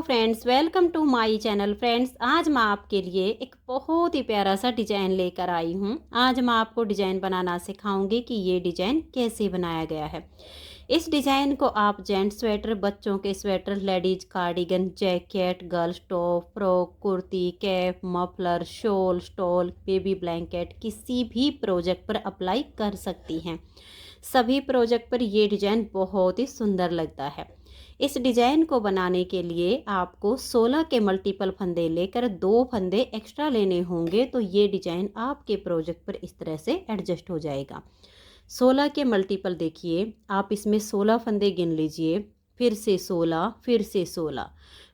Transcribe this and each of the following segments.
Hello friends, welcome to my channel. Friends, आज मैं आपके लिए एक बहुत ही प्यारा सा डिज़ाइन लेकर आई हूँ। आज मैं आपको डिज़ाइन बनाना सिखाऊंगी कि ये डिज़ाइन कैसे बनाया गया है। इस डिज़ाइन को आप जेंट्स स्वेटर, बच्चों के sweater, ladies cardigan, jacket, girls top, frock, kurti, cap, muffler, shawl, stall, baby blanket किसी भी प्रोजेक्ट पर अप्लाई कर सकती हैं। सभी प्रोजेक्ट पर ये डिज़ाइन बहुत ही सुंदर लगता है। इस डिज़ाइन को बनाने के लिए आपको 16 के मल्टीपल फंदे लेकर 2 फंदे एक्स्ट्रा लेने होंगे, तो ये डिज़ाइन आपके प्रोजेक्ट पर इस तरह से एडजस्ट हो जाएगा। 16 के मल्टीपल देखिए, आप इसमें 16 फंदे गिन लीजिए, फिर से 16, फिर से 16,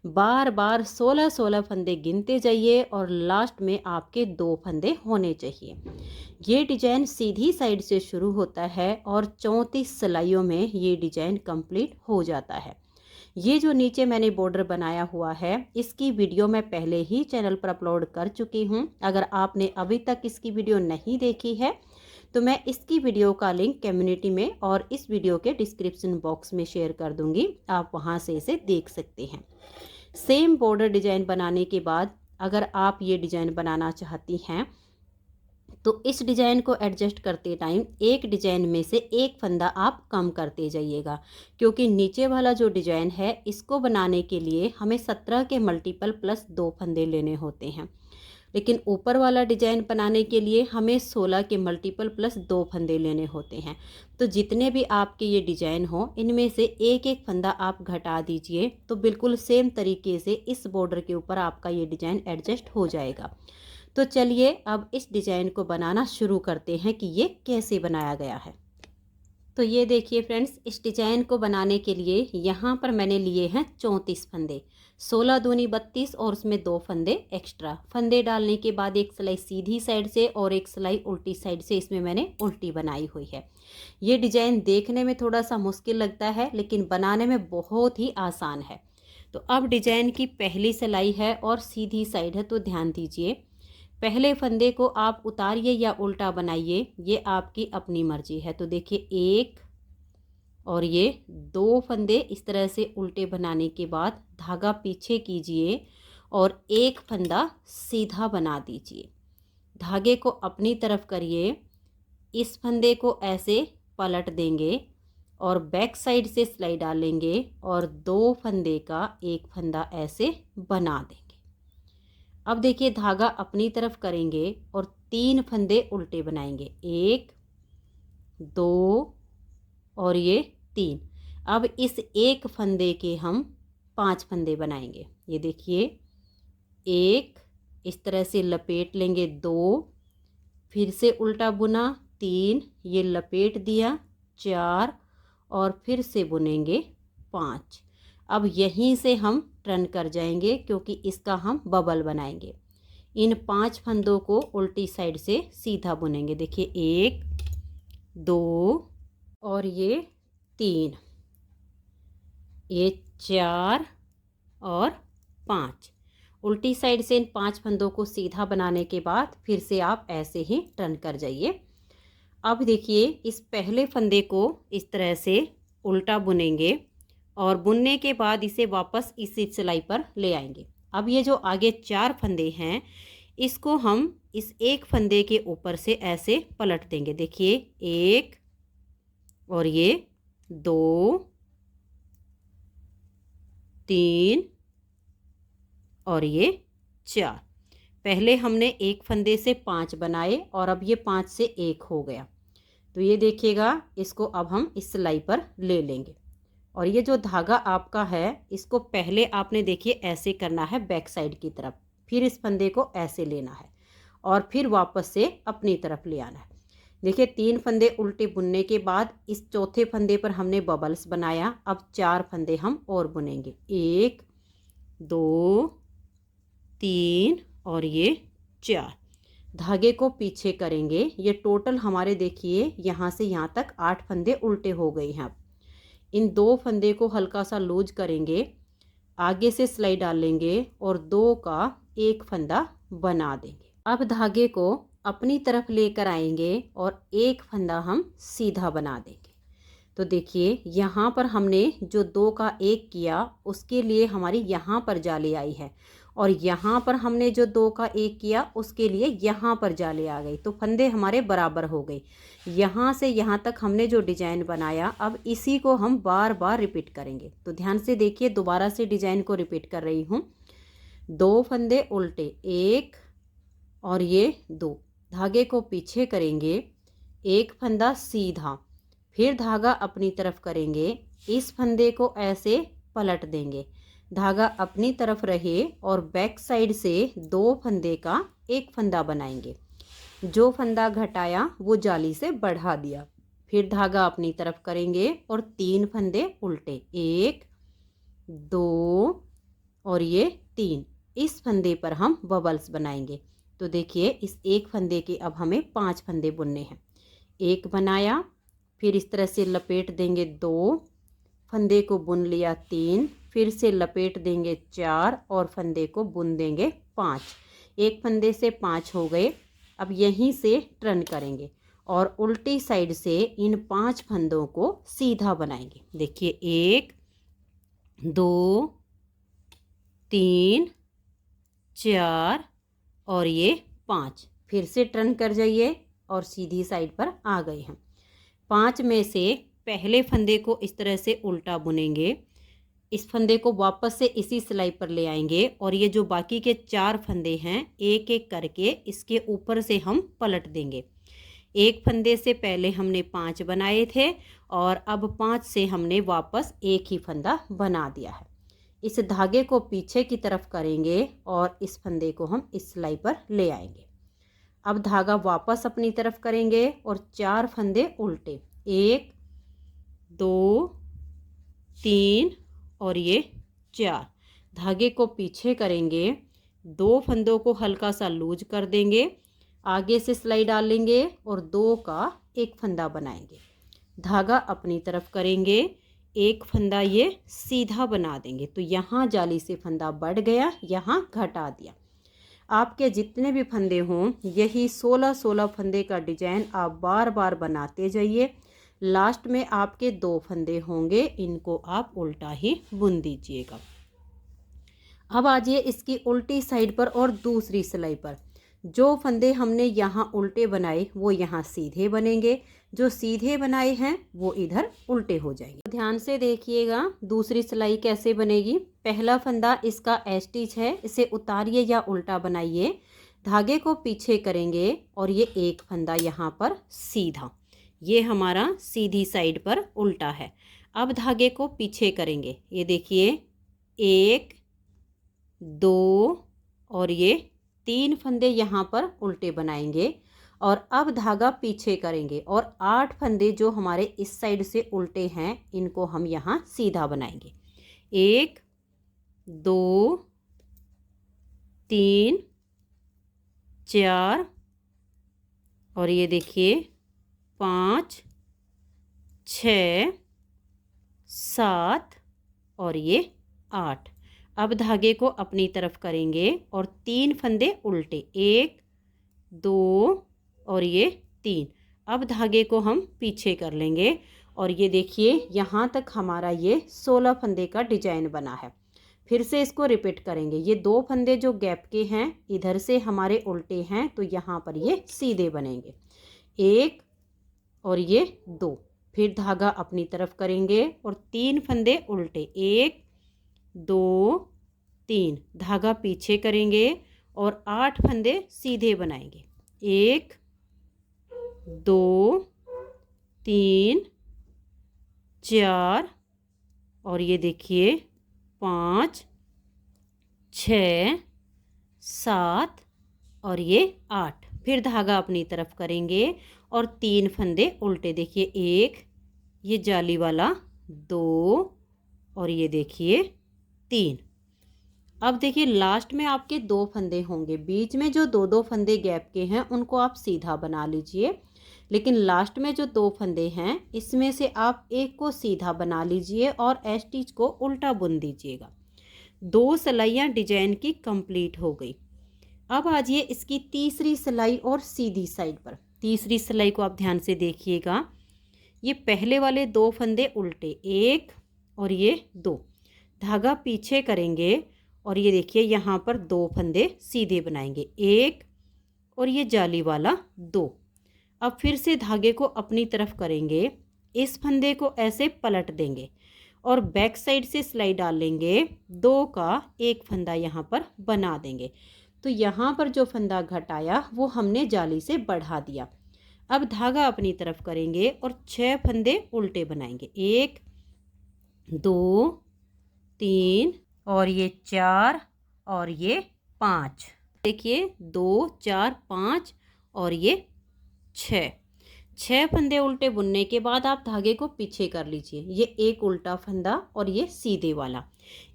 बार बार 16-16 फंदे गिनते जाइए और लास्ट में आपके 2 फंदे होने चाहिए। ये डिज़ाइन सीधी साइड से शुरू होता है और 34 सिलाइयों में ये डिज़ाइन कंप्लीट हो जाता है। ये जो नीचे मैंने बॉर्डर बनाया हुआ है, इसकी वीडियो मैं पहले ही चैनल पर अपलोड कर चुकी हूँ। अगर आपने अभी तक इसकी वीडियो नहीं देखी है तो मैं इसकी वीडियो का लिंक कम्युनिटी में और इस वीडियो के डिस्क्रिप्शन बॉक्स में शेयर कर दूंगी, आप वहाँ से इसे देख सकते हैं। सेम बॉर्डर डिज़ाइन बनाने के बाद अगर आप ये डिज़ाइन बनाना चाहती हैं तो इस डिज़ाइन को एडजस्ट करते टाइम एक डिज़ाइन में से एक फंदा आप कम करते जाइएगा, क्योंकि नीचे वाला जो डिज़ाइन है इसको बनाने के लिए हमें 17 के मल्टीपल प्लस 2 फंदे लेने होते हैं, लेकिन ऊपर वाला डिज़ाइन बनाने के लिए हमें 16 के मल्टीपल प्लस 2 फंदे लेने होते हैं। तो जितने भी आपके ये डिज़ाइन हो, इनमें से एक एक फंदा आप घटा दीजिए, तो बिल्कुल सेम तरीके से इस बॉर्डर के ऊपर आपका ये डिज़ाइन एडजस्ट हो जाएगा। तो चलिए अब इस डिज़ाइन को बनाना शुरू करते हैं कि ये कैसे बनाया गया है। तो ये देखिए फ्रेंड्स, इस डिज़ाइन को बनाने के लिए यहाँ पर मैंने लिए हैं 34 फंदे, 16 दूनी 32 और उसमें 2 फंदे एक्स्ट्रा। फंदे डालने के बाद एक सिलाई सीधी साइड से और एक सिलाई उल्टी साइड से इसमें मैंने उल्टी बनाई हुई है। ये डिज़ाइन देखने में थोड़ा सा मुश्किल लगता है, लेकिन बनाने में बहुत ही आसान है। तो अब डिज़ाइन की पहली सिलाई है और सीधी साइड है, तो ध्यान दीजिए। पहले फंदे को आप उतारिए या उल्टा बनाइए, ये आपकी अपनी मर्जी है। तो देखिए, एक और ये 2 फंदे इस तरह से उल्टे बनाने के बाद धागा पीछे कीजिए और एक फंदा सीधा बना दीजिए। धागे को अपनी तरफ करिए, इस फंदे को ऐसे पलट देंगे और बैक साइड से सिलाई डालेंगे और 2 फंदे का एक फंदा ऐसे बना देंगे। अब देखिए, धागा अपनी तरफ करेंगे और 3 फंदे उल्टे बनाएंगे, 1 2 और ये 3। अब इस एक फंदे के हम 5 फंदे बनाएंगे। ये देखिए, एक इस तरह से लपेट लेंगे, 2 फिर से उल्टा बुना, 3 ये लपेट दिया, 4 और फिर से बुनेंगे 5। अब यहीं से हम टर्न कर जाएंगे, क्योंकि इसका हम बबल बनाएंगे। इन 5 फंदों को उल्टी साइड से सीधा बुनेंगे। देखिए, 1 2 और ये 3, ये 4 और 5। उल्टी साइड से इन 5 फंदों को सीधा बनाने के बाद फिर से आप ऐसे ही टर्न कर जाइए। अब देखिए, इस पहले फंदे को इस तरह से उल्टा बुनेंगे और बुनने के बाद इसे वापस इसी सिलाई पर ले आएंगे। अब ये जो आगे 4 फंदे हैं, इसको हम इस एक फंदे के ऊपर से ऐसे पलट देंगे। देखिए, 1 और ये 2 3 और ये 4। पहले हमने एक फंदे से 5 बनाए और अब ये 5 से 1 हो गया। तो ये देखिएगा, इसको अब हम इस सिलाई पर ले लेंगे और ये जो धागा आपका है, इसको पहले आपने देखिए ऐसे करना है बैक साइड की तरफ, फिर इस फंदे को ऐसे लेना है और फिर वापस से अपनी तरफ ले आना है। देखिए, 3 फंदे उल्टे बुनने के बाद इस चौथे फंदे पर हमने बबल्स बनाया। अब 4 फंदे हम और बुनेंगे, 1 2 3 और ये 4। धागे को पीछे करेंगे। ये टोटल हमारे देखिए यहाँ से यहाँ तक 8 फंदे उल्टे हो गए हैं। अब इन 2 फंदे को हल्का सा लूज करेंगे, आगे से सिलाई डालेंगे और 2 का एक फंदा बना देंगे। अब धागे को अपनी तरफ लेकर आएंगे और एक फंदा हम सीधा बना देंगे। तो देखिए यहाँ पर हमने जो 2 का 1 किया उसके लिए हमारी यहाँ पर जाली आई है, और यहाँ पर हमने जो 2 का 1 किया उसके लिए यहाँ पर जाली आ गई, तो फंदे हमारे बराबर हो गए। यहाँ से यहाँ तक हमने जो डिजाइन बनाया, अब इसी को हम बार बार रिपीट करेंगे। तो ध्यान से देखिए, दोबारा से डिजाइन को रिपीट कर रही हूँ। 2 फंदे उल्टे, 1 और ये 2, धागे को पीछे करेंगे, 1 फंदा सीधा, फिर धागा अपनी तरफ करेंगे, इस फंदे को ऐसे पलट देंगे, धागा अपनी तरफ रहे और बैक साइड से 2 फंदे का 1 फंदा बनाएंगे। जो फंदा घटाया वो जाली से बढ़ा दिया, फिर धागा अपनी तरफ करेंगे और 3 फंदे उल्टे, 1 2 और ये 3। इस फंदे पर हम बबल्स बनाएंगे। तो देखिए इस एक फंदे के अब हमें 5 फंदे बुनने हैं। 1 बनाया, फिर इस तरह से लपेट देंगे 2, फंदे को बुन लिया 3, फिर से लपेट देंगे 4 और फंदे को बुन देंगे 5। एक फंदे से 5 हो गए। अब यहीं से टर्न करेंगे और उल्टी साइड से इन 5 फंदों को सीधा बनाएंगे। देखिए 1 2 3 4 और ये 5। फिर से टर्न कर जाइए और सीधी साइड पर आ गए हम। 5 में से पहले फंदे को इस तरह से उल्टा बुनेंगे, इस फंदे को वापस से इसी सिलाई पर ले आएंगे और ये जो बाकी के 4 फंदे हैं एक एक करके इसके ऊपर से हम पलट देंगे। एक फंदे से पहले हमने 5 बनाए थे और अब 5 से हमने वापस एक ही फंदा बना दिया है। इस धागे को पीछे की तरफ करेंगे और इस फंदे को हम इस सिलाई पर ले आएंगे। अब धागा वापस अपनी तरफ करेंगे और 4 फंदे उल्टे, 1 2 3 और ये 4। धागे को पीछे करेंगे, 2 फंदों को हल्का सा लूज कर देंगे, आगे से सिलाई डालेंगे और 2 का 1 फंदा बनाएंगे। धागा अपनी तरफ करेंगे, 1 फंदा ये सीधा बना देंगे। तो यहाँ जाली से फंदा बढ़ गया, यहाँ घटा दिया। आपके जितने भी फंदे हों यही 16 फंदे का डिजाइन आप बार बार बनाते जाइए। लास्ट में आपके 2 फंदे होंगे, इनको आप उल्टा ही बुन दीजिएगा। अब आ जाइए इसकी उल्टी साइड पर और दूसरी सिलाई पर। जो फंदे हमने यहाँ उल्टे बनाए वो यहाँ सीधे बनेंगे, जो सीधे बनाए हैं वो इधर उल्टे हो जाएंगे। ध्यान से देखिएगा दूसरी सिलाई कैसे बनेगी। पहला फंदा इसका स्टिच है, इसे उतारिए या उल्टा बनाइए, धागे को पीछे करेंगे और ये 1 फंदा यहाँ पर सीधा, ये हमारा सीधी साइड पर उल्टा है। अब धागे को पीछे करेंगे, ये देखिए 1 2 और ये 3 फंदे यहाँ पर उल्टे बनाएंगे और अब धागा पीछे करेंगे और 8 फंदे जो हमारे इस साइड से उल्टे हैं इनको हम यहाँ सीधा बनाएंगे। 1 2 3 4 और ये देखिए 5 6 7 और ये 8। अब धागे को अपनी तरफ करेंगे और 3 फंदे उल्टे, 1 2 और ये 3। अब धागे को हम पीछे कर लेंगे और ये देखिए यहाँ तक हमारा ये 16 फंदे का डिजाइन बना है। फिर से इसको रिपीट करेंगे। ये 2 फंदे जो गैप के हैं इधर से हमारे उल्टे हैं तो यहाँ पर ये सीधे बनेंगे, 1 और ये 2। फिर धागा अपनी तरफ करेंगे और 3 फंदे उल्टे, 1 2 3। धागा पीछे करेंगे और 8 फंदे सीधे बनाएंगे, 1 2 3 4 और ये देखिए 5 6 7 और ये 8। फिर धागा अपनी तरफ करेंगे और 3 फंदे उल्टे, देखिए 1 ये जाली वाला, 2 और ये देखिए 3। अब देखिए लास्ट में आपके 2 फंदे होंगे, बीच में जो 2 फंदे गैप के हैं उनको आप सीधा बना लीजिए, लेकिन लास्ट में जो 2 फंदे हैं इसमें से आप एक को सीधा बना लीजिए और स्टिच को उल्टा बुन दीजिएगा। 2 सिलाइयाँ डिजाइन की कंप्लीट हो गई। अब आ जाइए इसकी तीसरी सिलाई और सीधी साइड पर। तीसरी सिलाई को आप ध्यान से देखिएगा, ये पहले वाले 2 फंदे उल्टे, 1 और ये 2, धागा पीछे करेंगे और ये देखिए यहाँ पर 2 फंदे सीधे बनाएंगे, 1 और ये जाली वाला 2। अब फिर से धागे को अपनी तरफ करेंगे, इस फंदे को ऐसे पलट देंगे और बैक साइड से सिलाई डाल लेंगे, 2 का एक फंदा यहाँ पर बना देंगे। तो यहाँ पर जो फंदा घटाया वो हमने जाली से बढ़ा दिया। अब धागा अपनी तरफ करेंगे और 6 फंदे उल्टे बनाएंगे, 1 2 3 और ये 4 और ये 5। देखिए 2 4 5 और ये 6 फंदे उल्टे बुनने के बाद आप धागे को पीछे कर लीजिए। ये एक उल्टा फंदा और ये सीधे वाला,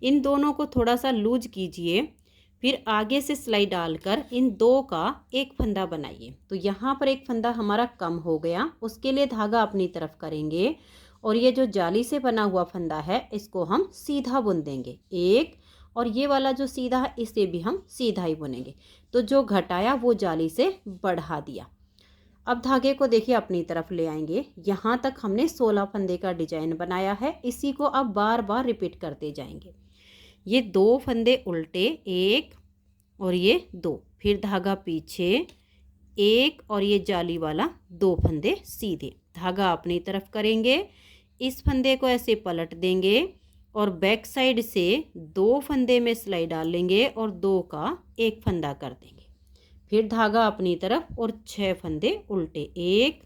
इन दोनों को थोड़ा सा लूज कीजिए, फिर आगे से सिलाई डालकर इन 2 का एक फंदा बनाइए। तो यहाँ पर एक फंदा हमारा कम हो गया, उसके लिए धागा अपनी तरफ करेंगे और ये जो जाली से बना हुआ फंदा है इसको हम सीधा बुन देंगे, 1 और ये वाला जो सीधा है इसे भी हम सीधा ही बुनेंगे। तो जो घटाया वो जाली से बढ़ा दिया। अब धागे को देखिए अपनी तरफ ले आएंगे। यहाँ तक हमने 16 फंदे का डिजाइन बनाया है, इसी को अब बार बार रिपीट करते जाएंगे। ये 2 फंदे उल्टे, 1 और ये 2, फिर धागा पीछे, 1 और ये जाली वाला 2 फंदे सीधे, धागा अपनी तरफ करेंगे, इस फंदे को ऐसे पलट देंगे और बैक साइड से 2 फंदे में सिलाई डाल लेंगे और 2 का एक फंदा कर देंगे, फिर धागा अपनी तरफ और 6 फंदे उल्टे, 1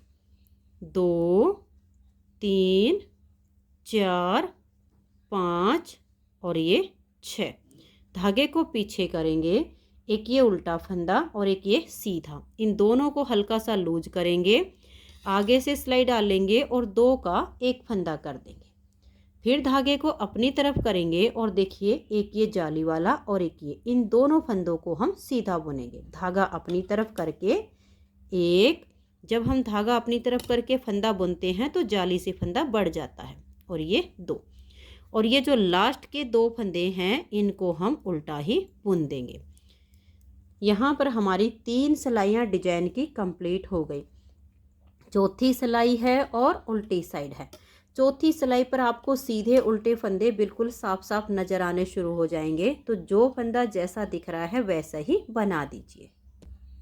2 3 4 5 और ये 6, धागे को पीछे करेंगे, एक ये उल्टा फंदा और एक ये सीधा, इन दोनों को हल्का सा लूज करेंगे, आगे से सिलाई डालेंगे और 2 का एक फंदा कर देंगे, फिर धागे को अपनी तरफ करेंगे और देखिए एक ये जाली वाला और एक ये, इन दोनों फंदों को हम सीधा बुनेंगे, धागा अपनी तरफ करके 1, जब हम धागा अपनी तरफ करके फंदा बुनते हैं तो जाली से फंदा बढ़ जाता है, और ये 2 और ये जो लास्ट के 2 फंदे हैं इनको हम उल्टा ही बुन देंगे। यहाँ पर हमारी 3 सिलाइयाँ डिजाइन की कंप्लीट हो गई। चौथी सिलाई है और उल्टी साइड है। चौथी सिलाई पर आपको सीधे उल्टे फंदे बिल्कुल साफ साफ नज़र आने शुरू हो जाएंगे, तो जो फंदा जैसा दिख रहा है वैसा ही बना दीजिए।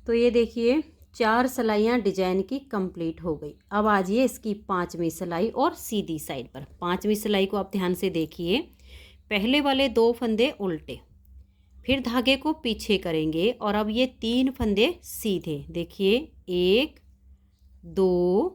तो ये देखिए 4 सिलाइयाँ डिजाइन की कंप्लीट हो गई। अब आ जाइए इसकी 5वीं सिलाई और सीधी साइड पर। 5वीं सिलाई को आप ध्यान से देखिए, पहले वाले 2 फंदे उल्टे, फिर धागे को पीछे करेंगे और अब ये 3 फंदे सीधे, देखिए 1 2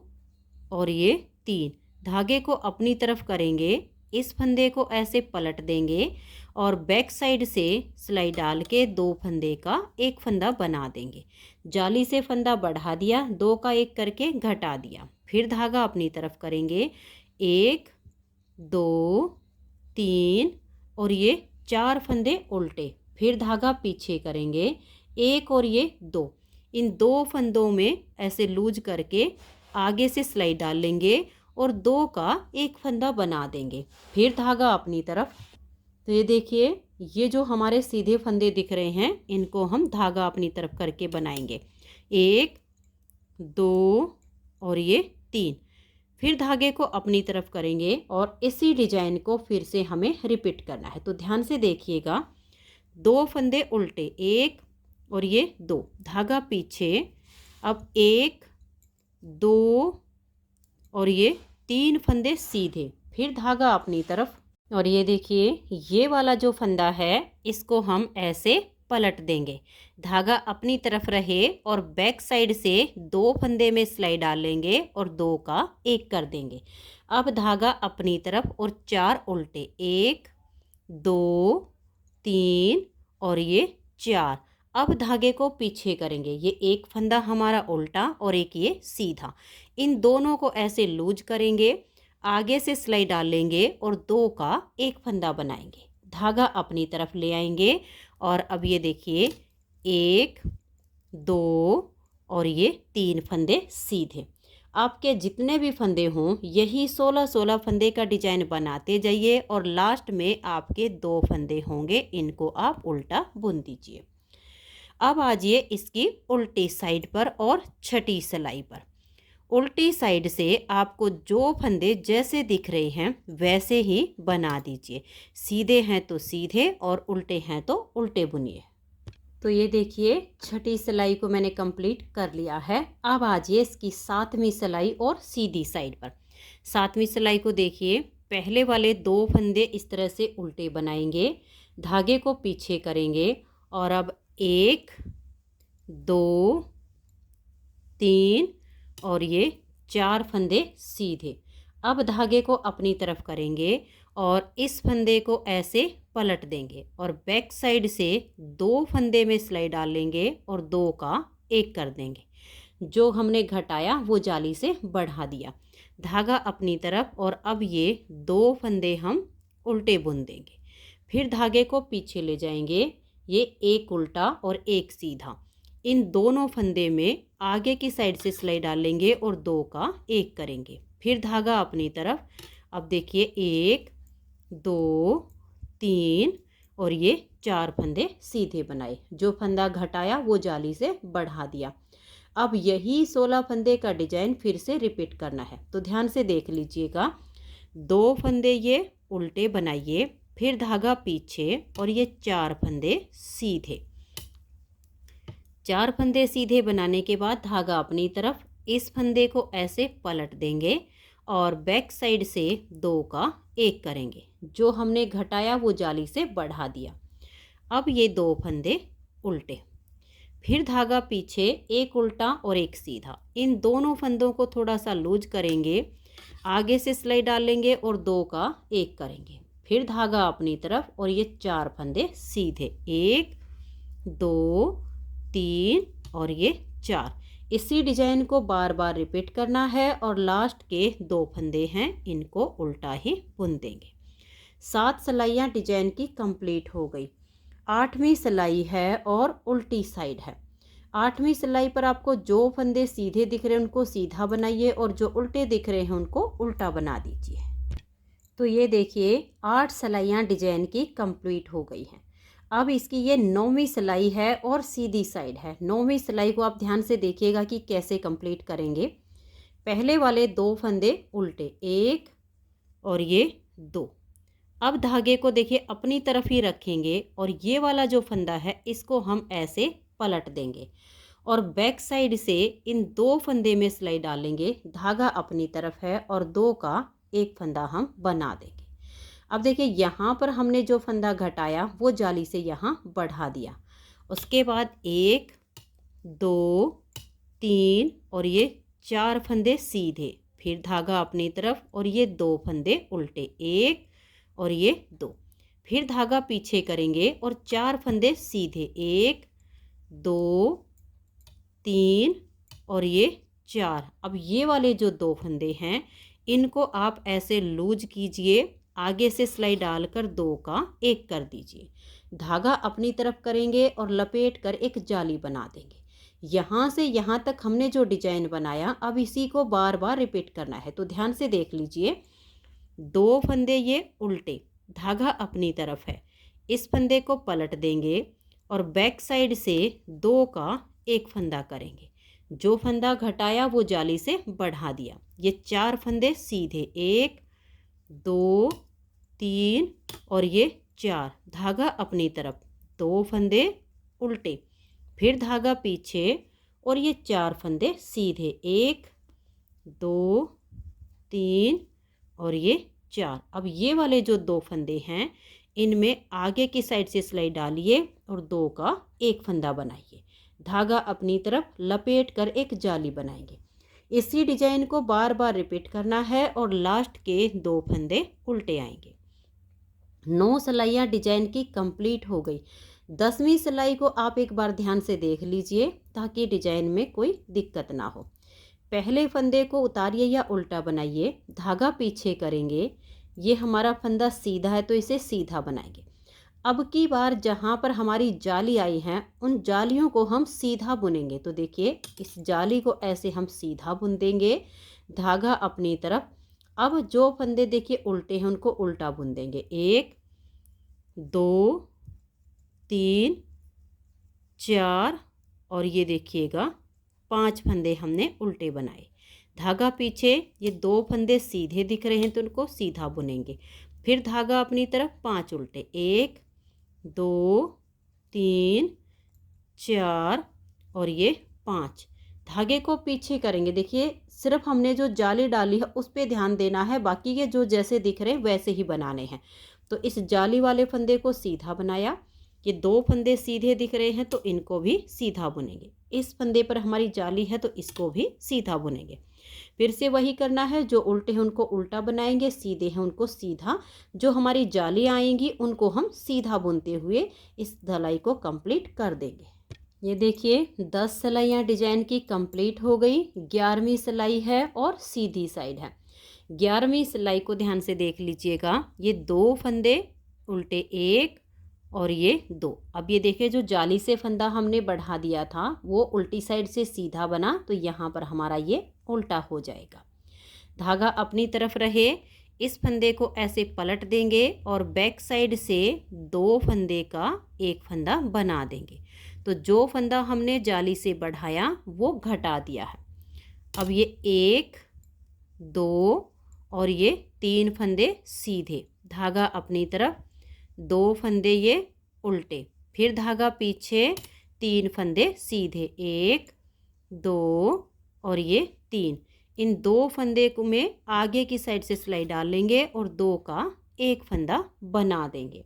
और ये 3, धागे को अपनी तरफ करेंगे, इस फंदे को ऐसे पलट देंगे और बैक साइड से सिलाई डाल के 2 फंदे का एक फंदा बना देंगे, जाली से फंदा बढ़ा दिया, 2 का एक करके घटा दिया, फिर धागा अपनी तरफ करेंगे, 1 2 3 और ये 4 फंदे उल्टे, फिर धागा पीछे करेंगे, 1 और ये 2, इन 2 फंदों में ऐसे लूज करके आगे से सिलाई डाल लेंगे और 2 का एक फंदा बना देंगे, फिर धागा अपनी तरफ। तो ये देखिए ये जो हमारे सीधे फंदे दिख रहे हैं इनको हम धागा अपनी तरफ करके बनाएंगे, 1 2 और ये 3, फिर धागे को अपनी तरफ करेंगे और इसी डिजाइन को फिर से हमें रिपीट करना है। तो ध्यान से देखिएगा, 2 फंदे उल्टे, 1 और ये 2, धागा पीछे, अब 1 2 और ये 3 फंदे सीधे, फिर धागा अपनी तरफ, और ये देखिए ये वाला जो फंदा है इसको हम ऐसे पलट देंगे, धागा अपनी तरफ रहे और बैक साइड से 2 फंदे में सिलाई डाल लेंगे और 2 का एक कर देंगे। अब धागा अपनी तरफ और 4 उल्टे, 1 2 3 और ये 4, अब धागे को पीछे करेंगे, ये एक फंदा हमारा उल्टा और एक ये सीधा, इन दोनों को ऐसे लूज करेंगे, आगे से सिलाई डाल लेंगे और 2 का एक फंदा बनाएंगे, धागा अपनी तरफ ले आएंगे और अब ये देखिए 1 2 और ये 3 फंदे सीधे। आपके जितने भी फंदे हों यही 16 फंदे का डिजाइन बनाते जाइए और लास्ट में आपके 2 फंदे होंगे, इनको आप उल्टा बुन दीजिए। अब आ जाइए इसकी उल्टी साइड पर और छठी सिलाई पर। उल्टी साइड से आपको जो फंदे जैसे दिख रहे हैं वैसे ही बना दीजिए। सीधे हैं तो सीधे और उल्टे हैं तो उल्टे बुनिए। तो ये देखिए छठी सिलाई को मैंने कंप्लीट कर लिया है। अब आ जाइए इसकी 7वीं सिलाई और सीधी साइड पर। 7वीं सिलाई को देखिए, पहले वाले 2 फंदे इस तरह से उल्टे बनाएंगे, धागे को पीछे करेंगे और अब 1 2 3 और ये 4 फंदे सीधे। अब धागे को अपनी तरफ करेंगे और इस फंदे को ऐसे पलट देंगे और बैक साइड से 2 फंदे में सिलाई डाल लेंगे और 2 का 1 कर देंगे। जो हमने घटाया वो जाली से बढ़ा दिया, धागा अपनी तरफ और अब ये 2 फंदे हम उल्टे बुन देंगे। फिर धागे को पीछे ले जाएंगे, ये 1 उल्टा और 1 सीधा। इन दोनों फंदे में आगे की साइड से सिलाई डाल लेंगे और 2 का 1 करेंगे। फिर धागा अपनी तरफ। अब देखिए 1 2 3 और ये 4 फंदे सीधे बनाए। जो फंदा घटाया वो जाली से बढ़ा दिया। अब यही 16 फंदे का डिजाइन फिर से रिपीट करना है, तो ध्यान से देख लीजिएगा। 2 फंदे ये उल्टे बनाइए, फिर धागा पीछे और ये 4 फंदे सीधे। 4 फंदे सीधे बनाने के बाद धागा अपनी तरफ, इस फंदे को ऐसे पलट देंगे और बैक साइड से 2 का 1 करेंगे। जो हमने घटाया वो जाली से बढ़ा दिया। अब ये 2 फंदे उल्टे, फिर धागा पीछे, 1 उल्टा और 1 सीधा। इन दोनों फंदों को थोड़ा सा लूज करेंगे, आगे से सिलाई डाल लेंगे और 2 का 1 करेंगे। फिर धागा अपनी तरफ और ये 4 फंदे सीधे, 1 2 3 और ये 4। इसी डिजाइन को बार बार रिपीट करना है और लास्ट के 2 फंदे हैं इनको उल्टा ही बुन देंगे। 7 सिलाइयाँ डिजाइन की कंप्लीट हो गई। 8वीं सिलाई है और उल्टी साइड है। 8वीं सिलाई पर आपको जो फंदे सीधे दिख रहे हैं उनको सीधा बनाइए और जो उल्टे दिख रहे हैं उनको उल्टा बना दीजिए। तो ये देखिए 8 सिलाइयाँ डिजाइन की कंप्लीट हो गई हैं। अब इसकी ये 9वीं सिलाई है और सीधी साइड है। 9वीं सिलाई को आप ध्यान से देखिएगा कि कैसे कंप्लीट करेंगे। पहले वाले 2 फंदे उल्टे, 1 और ये 2। अब धागे को देखिए अपनी तरफ ही रखेंगे और ये वाला जो फंदा है इसको हम ऐसे पलट देंगे और बैक साइड से इन 2 फंदे में सिलाई डालेंगे। धागा अपनी तरफ है और 2 का 1 फंदा हम बना देंगे। अब देखिए यहाँ पर हमने जो फंदा घटाया वो जाली से यहाँ बढ़ा दिया। उसके बाद 1 2 3 और ये 4 फंदे सीधे, फिर धागा अपनी तरफ और ये 2 फंदे उल्टे, 1 और ये 2। फिर धागा पीछे करेंगे और 4 फंदे सीधे, 1 2 3 और ये 4। अब ये वाले जो 2 फंदे हैं इनको आप ऐसे लूज कीजिए, आगे से सिलाई डालकर 2 का 1 कर दीजिए। धागा अपनी तरफ करेंगे और लपेट कर एक जाली बना देंगे। यहाँ से यहाँ तक हमने जो डिजाइन बनाया अब इसी को बार बार रिपीट करना है, तो ध्यान से देख लीजिए। 2 फंदे ये उल्टे, धागा अपनी तरफ है, इस फंदे को पलट देंगे और बैक साइड से 2 का 1 फंदा करेंगे। जो फंदा घटाया वो जाली से बढ़ा दिया। ये 4 फंदे सीधे, 1 2 3 और ये 4। धागा अपनी तरफ, 2 फंदे उल्टे, फिर धागा पीछे और ये 4 फंदे सीधे, 1 2 3 और ये 4। अब ये वाले जो 2 फंदे हैं इनमें आगे की साइड से सिलाई डालिए और 2 का 1 फंदा बनाइए। धागा अपनी तरफ लपेट कर एक जाली बनाएंगे। इसी डिजाइन को बार बार रिपीट करना है और लास्ट के 2 फंदे उल्टे आएंगे। 9 सिलाइयाँ डिजाइन की कंप्लीट हो गई। 10वीं सिलाई को आप एक बार ध्यान से देख लीजिए ताकि डिजाइन में कोई दिक्कत ना हो। पहले फंदे को उतारिए या उल्टा बनाइए, धागा पीछे करेंगे। ये हमारा फंदा सीधा है तो इसे सीधा बनाएंगे। अब की बार जहाँ पर हमारी जाली आई है उन जालियों को हम सीधा बुनेंगे। तो देखिए इस जाली को ऐसे हम सीधा बुन देंगे, धागा अपनी तरफ। अब जो फंदे देखिए उल्टे हैं उनको उल्टा बुन देंगे, 1 2 3 4 और ये देखिएगा 5 फंदे हमने उल्टे बनाए। धागा पीछे, ये 2 फंदे सीधे दिख रहे हैं तो उनको सीधा बुनेंगे। फिर धागा अपनी तरफ 5 उल्टे, 1 2 3 4 और ये 5। धागे को पीछे करेंगे। देखिए सिर्फ हमने जो जाली डाली है उस पे ध्यान देना है, बाकी के जो जैसे दिख रहे हैं वैसे ही बनाने हैं। तो इस जाली वाले फंदे को सीधा बनाया, ये 2 फंदे सीधे दिख रहे हैं तो इनको भी सीधा बुनेंगे। इस फंदे पर हमारी जाली है तो इसको भी सीधा बुनेंगे। फिर से वही करना है, जो उल्टे हैं उनको उल्टा बनाएंगे, सीधे हैं उनको सीधा। जो हमारी जाली आएंगी उनको हम सीधा बुनते हुए इस धलाई को कंप्लीट कर देंगे। ये देखिए 10 सिलाइयाँ डिजाइन की कंप्लीट हो गई। 11वीं सिलाई है और सीधी साइड है। 11वीं सिलाई को ध्यान से देख लीजिएगा। ये 2 फंदे उल्टे, 1 और ये 2। अब ये देखिए जो जाली से फंदा हमने बढ़ा दिया था वो उल्टी साइड से सीधा बना, तो यहाँ पर हमारा ये उल्टा हो जाएगा। धागा अपनी तरफ रहे, इस फंदे को ऐसे पलट देंगे और बैक साइड से 2 फंदे का एक फंदा बना देंगे। तो जो फंदा हमने जाली से बढ़ाया वो घटा दिया है। अब ये 1 2 और ये 3 फंदे सीधे, धागा अपनी तरफ, 2 फंदे ये उल्टे, फिर धागा पीछे, 3 फंदे सीधे, 1 2 और ये 3। इन 2 फंदे को में आगे की साइड से सिलाई डाल लेंगे और 2 का एक फंदा बना देंगे।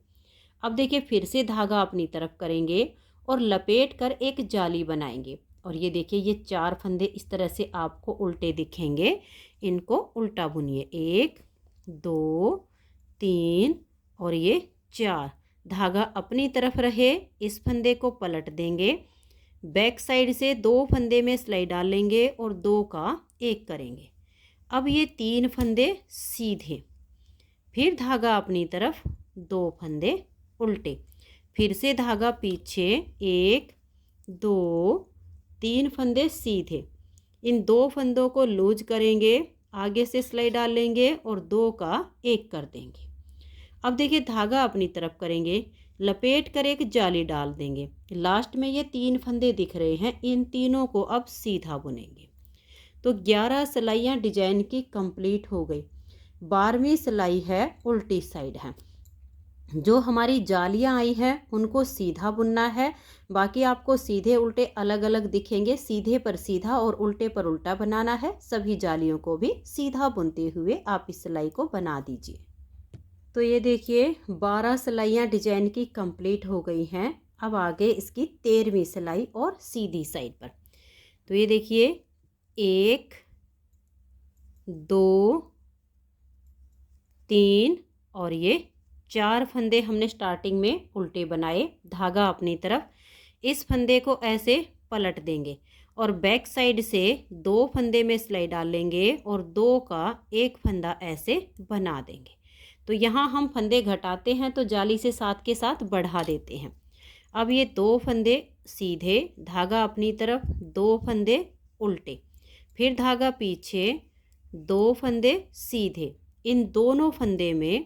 अब देखिए फिर से धागा अपनी तरफ करेंगे और लपेट कर एक जाली बनाएंगे। और ये देखिए ये 4 फंदे इस तरह से आपको उल्टे दिखेंगे, इनको उल्टा बुनिए, 1 2 3 और ये 4। धागा अपनी तरफ रहे, इस फंदे को पलट देंगे, बैक साइड से 2 फंदे में सिलाई डाल लेंगे और 2 का एक करेंगे। अब ये 3 फंदे सीधे, फिर धागा अपनी तरफ, 2 फंदे उल्टे, फिर से धागा पीछे, 1 2 3 फंदे सीधे। इन 2 फंदों को लूज करेंगे, आगे से सिलाई डाल लेंगे और 2 का एक कर देंगे। अब देखिए धागा अपनी तरफ करेंगे, लपेट कर एक जाली डाल देंगे। लास्ट में ये 3 फंदे दिख रहे हैं, इन तीनों को अब सीधा बुनेंगे। तो 11 सिलाइयाँ डिजाइन की कंप्लीट हो गई। 12वीं सिलाई है, उल्टी साइड है। जो हमारी जालियाँ आई हैं उनको सीधा बुनना है, बाकी आपको सीधे उल्टे अलग अलग दिखेंगे। सीधे पर सीधा और उल्टे पर उल्टा बनाना है। सभी जालियों को भी सीधा बुनते हुए आप इस सिलाई को बना दीजिए। तो ये देखिए 12 सिलाइयाँ डिजाइन की कंप्लीट हो गई हैं। अब आगे इसकी 13वीं सिलाई और सीधी साइड पर। तो ये देखिए 1 2 3 और ये 4 फंदे हमने स्टार्टिंग में उल्टे बनाए। धागा अपनी तरफ, इस फंदे को ऐसे पलट देंगे और बैक साइड से 2 फंदे में सिलाई डाल लेंगे और 2 का एक फंदा ऐसे बना देंगे। तो यहाँ हम फंदे घटाते हैं तो जाली से साथ के साथ बढ़ा देते हैं। अब ये 2 फंदे सीधे, धागा अपनी तरफ, 2 फंदे उल्टे, फिर धागा पीछे, 2 फंदे सीधे। इन दोनों फंदे में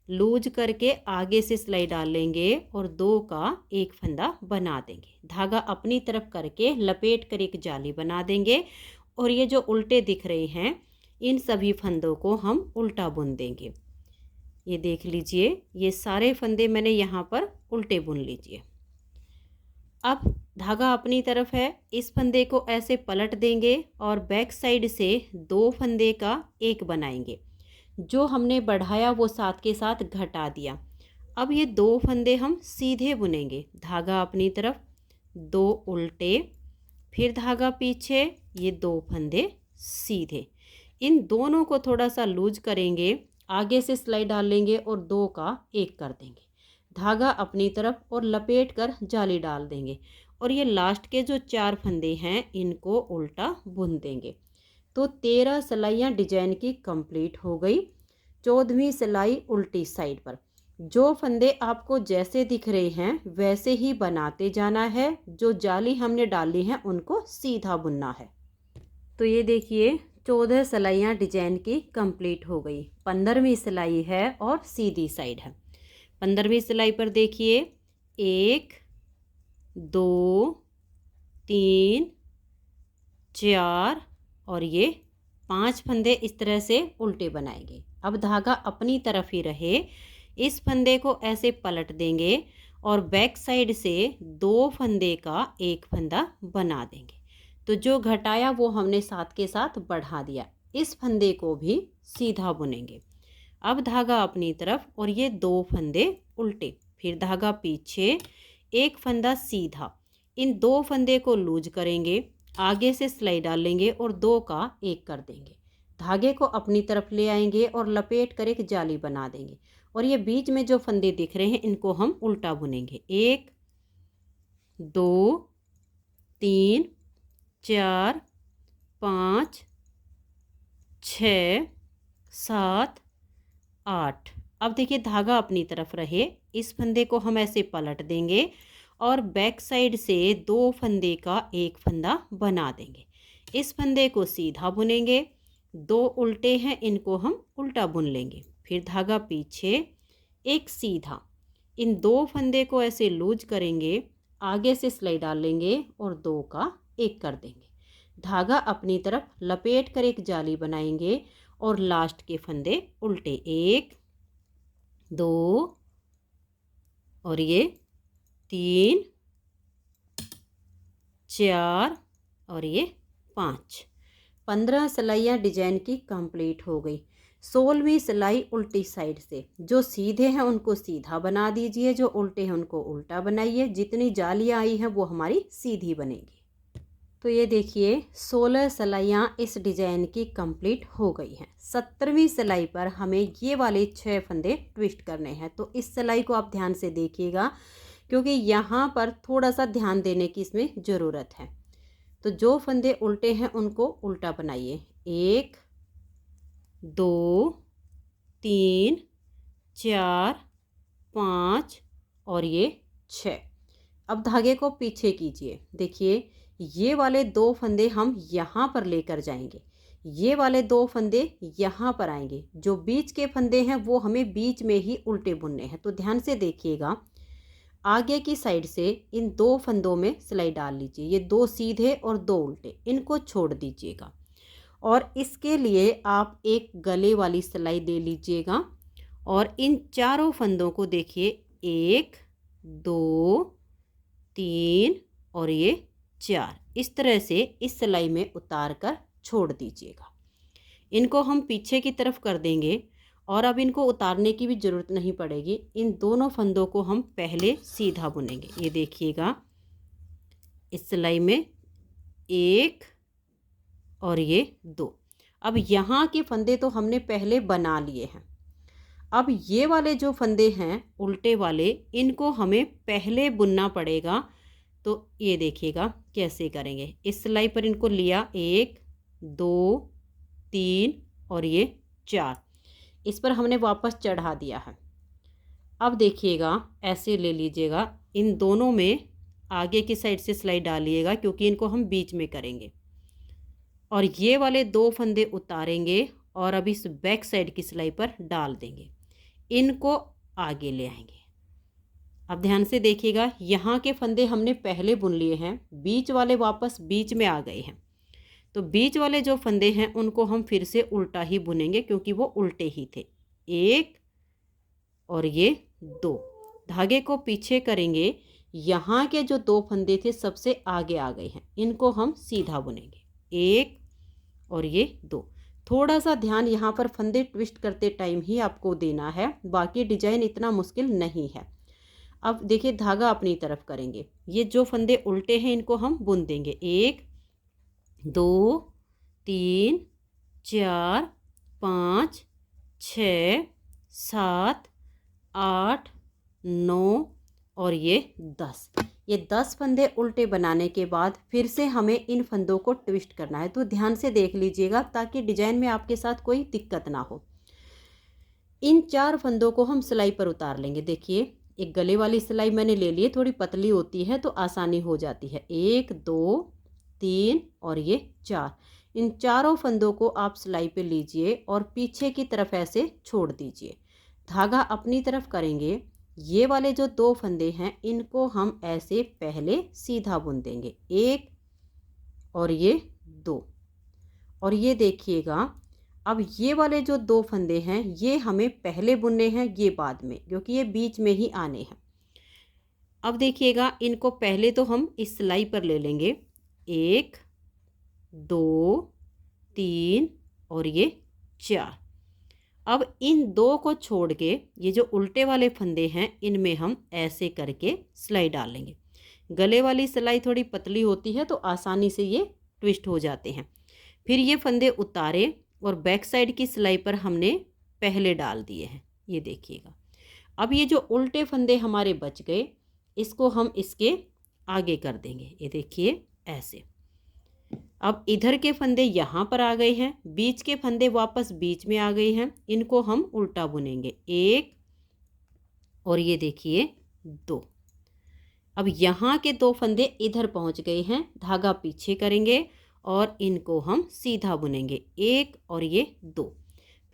लूज करके आगे से सिलाई डाल लेंगे और 2 का एक फंदा बना देंगे। धागा अपनी तरफ करके लपेट कर एक जाली बना देंगे और ये जो उल्टे दिख रहे हैं इन सभी फंदों को हम उल्टा बुन देंगे। ये देख लीजिए ये सारे फंदे मैंने यहाँ पर उल्टे बुन लीजिए। अब धागा अपनी तरफ है, इस फंदे को ऐसे पलट देंगे और बैक साइड से 2 फंदे का एक बनाएंगे। जो हमने बढ़ाया वो साथ के साथ घटा दिया। अब ये 2 फंदे हम सीधे बुनेंगे। धागा अपनी तरफ, 2 उल्टे, फिर धागा पीछे, ये 2 फंदे सीधे। इन दोनों को थोड़ा सा लूज करेंगे, आगे से सिलाई डाल लेंगे और 2 का एक कर देंगे। धागा अपनी तरफ और लपेट कर जाली डाल देंगे और ये लास्ट के जो 4 फंदे हैं इनको उल्टा बुन देंगे। तो 13 सिलाइयाँ डिजाइन की कंप्लीट हो गई। 14वीं सिलाई उल्टी साइड पर। जो फंदे आपको जैसे दिख रहे हैं वैसे ही बनाते जाना है। जो जाली हमने डाली हैं उनको सीधा बुनना है। तो ये देखिए 14 सिलाइयाँ डिजाइन की कंप्लीट हो गई। 15वीं सिलाई है और सीधी साइड है। 15वीं सिलाई पर देखिए 1 2 3 4 और ये 5 फंदे इस तरह से उल्टे बनाएंगे। अब धागा अपनी तरफ ही रहे, इस फंदे को ऐसे पलट देंगे और बैक साइड से 2 फंदे का एक फंदा बना देंगे। तो जो घटाया वो हमने साथ के साथ बढ़ा दिया। इस फंदे को भी सीधा बुनेंगे। अब धागा अपनी तरफ और ये 2 फंदे उल्टे, फिर धागा पीछे, एक फंदा सीधा। इन 2 फंदे को लूज करेंगे, आगे से सिलाई डालेंगे और 2 का 1 कर देंगे। धागे को अपनी तरफ ले आएंगे और लपेट कर एक जाली बना देंगे। और ये बीच में जो फंदे दिख रहे हैं इनको हम उल्टा बुनेंगे। 1 2 3 4 5 6 7 8। अब देखिए धागा अपनी तरफ रहे, इस फंदे को हम ऐसे पलट देंगे और बैक साइड से 2 फंदे का एक फंदा बना देंगे। इस फंदे को सीधा बुनेंगे, 2 उल्टे हैं इनको हम उल्टा बुन लेंगे। फिर धागा पीछे, एक सीधा। इन 2 फंदे को ऐसे लूज करेंगे, आगे से सिलाई डाल लेंगे और 2 का 1 कर देंगे। धागा अपनी तरफ लपेट कर एक जाली बनाएंगे और लास्ट के फंदे उल्टे, 1 2 और ये 3 4 और ये 5। 15 सिलाइयाँ डिजाइन की कंप्लीट हो गई। 16वीं सिलाई उल्टी साइड से, जो सीधे हैं उनको सीधा बना दीजिए, जो उल्टे हैं उनको उल्टा बनाइए। जितनी जालियाँ आई हैं वो हमारी सीधी बनेगी। तो ये देखिए 16 सिलाइयाँ इस डिज़ाइन की कंप्लीट हो गई हैं। 17वीं सिलाई पर हमें ये वाले 6 फंदे ट्विस्ट करने हैं। तो इस सिलाई को आप ध्यान से देखिएगा क्योंकि यहाँ पर थोड़ा सा ध्यान देने की इसमें ज़रूरत है। तो जो फंदे उल्टे हैं उनको उल्टा बनाइए, 1 2 3 4 5 और ये 6। अब धागे को पीछे कीजिए। देखिए ये वाले 2 फंदे हम यहाँ पर लेकर जाएंगे, ये वाले 2 फंदे यहाँ पर आएंगे। जो बीच के फंदे हैं वो हमें बीच में ही उल्टे बुनने हैं। तो ध्यान से देखिएगा, आगे की साइड से इन 2 फंदों में सिलाई डाल लीजिए। ये 2 सीधे और 2 उल्टे, इनको छोड़ दीजिएगा। और इसके लिए आप एक गले वाली सिलाई दे लीजिएगा और इन चारों फंदों को देखिए 1 2 3 और ये 4, इस तरह से इस सिलाई में उतार कर छोड़ दीजिएगा। इनको हम पीछे की तरफ कर देंगे और अब इनको उतारने की भी ज़रूरत नहीं पड़ेगी। इन दोनों फंदों को हम पहले सीधा बुनेंगे। ये देखिएगा इस सिलाई में 1 और ये 2। अब यहाँ के फंदे तो हमने पहले बना लिए हैं। अब ये वाले जो फंदे हैं उल्टे वाले, इनको हमें पहले बुनना पड़ेगा। तो ये देखिएगा कैसे करेंगे। इस सिलाई पर इनको लिया, 1 2 3 और ये 4, इस पर हमने वापस चढ़ा दिया है। अब देखिएगा ऐसे ले लीजिएगा, इन दोनों में आगे की साइड से सिलाई डालिएगा क्योंकि इनको हम बीच में करेंगे। और ये वाले 2 फंदे उतारेंगे और अब इस बैक साइड की सिलाई पर डाल देंगे। इनको आगे ले आएंगे। अब ध्यान से देखिएगा, यहाँ के फंदे हमने पहले बुन लिए हैं, बीच वाले वापस बीच में आ गए हैं। तो बीच वाले जो फंदे हैं उनको हम फिर से उल्टा ही बुनेंगे क्योंकि वो उल्टे ही थे। 1 और ये 2, धागे को पीछे करेंगे। यहाँ के जो 2 फंदे थे सबसे आगे आ गए हैं, इनको हम सीधा बुनेंगे। 1 और ये 2। थोड़ा सा ध्यान यहाँ पर फंदे ट्विस्ट करते टाइम ही आपको देना है, बाकी डिजाइन इतना मुश्किल नहीं है। अब देखिए धागा अपनी तरफ करेंगे, ये जो फंदे उल्टे हैं इनको हम बुन देंगे। 1 2 3 4 5 6 7 8 9 और ये 10। ये 10 फंदे उल्टे बनाने के बाद फिर से हमें इन फंदों को ट्विस्ट करना है। तो ध्यान से देख लीजिएगा ताकि डिजाइन में आपके साथ कोई दिक्कत ना हो। इन 4 फंदों को हम सिलाई पर उतार लेंगे। देखिए एक गले वाली सिलाई मैंने ले ली है, थोड़ी पतली होती है तो आसानी हो जाती है। 1 2 3 और ये 4। इन चारों फंदों को आप सिलाई पे लीजिए और पीछे की तरफ ऐसे छोड़ दीजिए। धागा अपनी तरफ करेंगे। ये वाले जो 2 फंदे हैं इनको हम ऐसे पहले सीधा बुन देंगे, 1 और ये 2। और ये देखिएगा, अब ये वाले जो 2 फंदे हैं ये हमें पहले बुनने हैं, ये बाद में, क्योंकि ये बीच में ही आने हैं। अब देखिएगा, इनको पहले तो हम इस सिलाई पर ले लेंगे, 1 2 3 और ये 4। अब इन 2 को छोड़ के ये जो उल्टे वाले फंदे हैं इनमें हम ऐसे करके सिलाई डाल लेंगे। गले वाली सिलाई थोड़ी पतली होती है तो आसानी से ये ट्विस्ट हो जाते हैं। फिर ये फंदे उतारे और बैक साइड की सिलाई पर हमने पहले डाल दिए हैं, ये देखिएगा। अब ये जो उल्टे फंदे हमारे बच गए इसको हम इसके आगे कर देंगे, ये देखिए ऐसे। अब इधर के फंदे यहाँ पर आ गए हैं, बीच के फंदे वापस बीच में आ गए हैं, इनको हम उल्टा बुनेंगे, 1 और ये देखिए 2। अब यहाँ के 2 फंदे इधर पहुँच गए हैं, धागा पीछे करेंगे और इनको हम सीधा बुनेंगे, 1 और ये 2।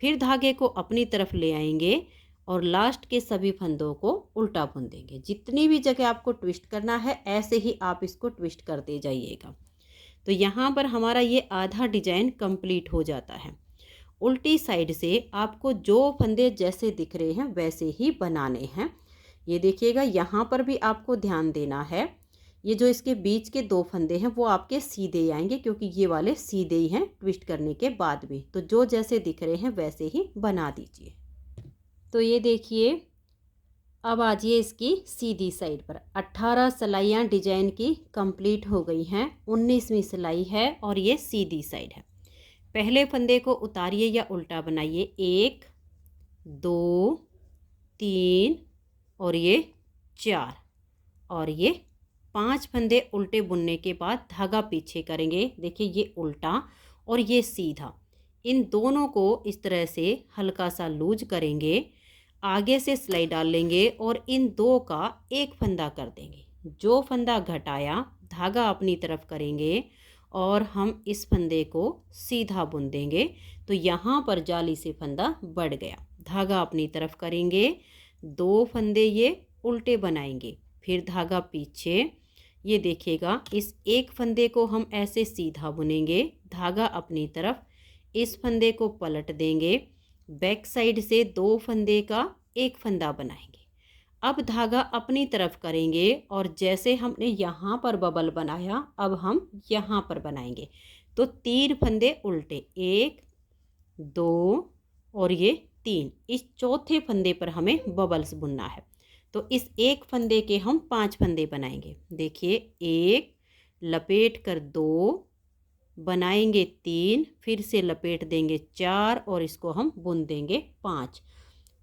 फिर धागे को अपनी तरफ ले आएंगे और लास्ट के सभी फंदों को उल्टा बुन देंगे। जितनी भी जगह आपको ट्विस्ट करना है ऐसे ही आप इसको ट्विस्ट करते जाइएगा। तो यहाँ पर हमारा ये आधा डिजाइन कंप्लीट हो जाता है। उल्टी साइड से आपको जो फंदे जैसे दिख रहे हैं वैसे ही बनाने हैं। ये देखिएगा, यहाँ पर भी आपको ध्यान देना है, ये जो इसके बीच के 2 फंदे हैं वो आपके सीधे ही आएंगे, क्योंकि ये वाले सीधे ही हैं ट्विस्ट करने के बाद भी। तो जो जैसे दिख रहे हैं वैसे ही बना दीजिए। तो ये देखिए, अब आजिए इसकी सीधी साइड पर। 18 सिलाइयाँ डिजाइन की कंप्लीट हो गई हैं, 19वीं सिलाई है और ये सीधी साइड है। पहले फंदे को उतारिए या उल्टा बनाइए, 1 2 3 और ये 4 और ये 5 फंदे उल्टे बुनने के बाद धागा पीछे करेंगे। देखिए ये उल्टा और ये सीधा, इन दोनों को इस तरह से हल्का सा लूज करेंगे, आगे से सिलाई डाल लेंगे और इन 2 का एक फंदा कर देंगे। जो फंदा घटाया धागा अपनी तरफ करेंगे और हम इस फंदे को सीधा बुन देंगे। तो यहाँ पर जाली से फंदा बढ़ गया, धागा अपनी तरफ करेंगे, 2 फंदे ये उल्टे बनाएंगे, फिर धागा पीछे। ये देखिएगा, इस एक फंदे को हम ऐसे सीधा बुनेंगे, धागा अपनी तरफ, इस फंदे को पलट देंगे, बैक साइड से 2 फंदे का एक फंदा बनाएंगे। अब धागा अपनी तरफ करेंगे और जैसे हमने यहाँ पर बबल बनाया अब हम यहाँ पर बनाएंगे। तो 3 फंदे उल्टे, 1 2 और ये 3, इस चौथे फंदे पर हमें बबल्स बुनना है। तो इस एक फंदे के हम 5 फंदे बनाएंगे। देखिए, 1 लपेट कर 2 बनाएंगे, 3 फिर से लपेट देंगे 4 और इसको हम बुन देंगे 5।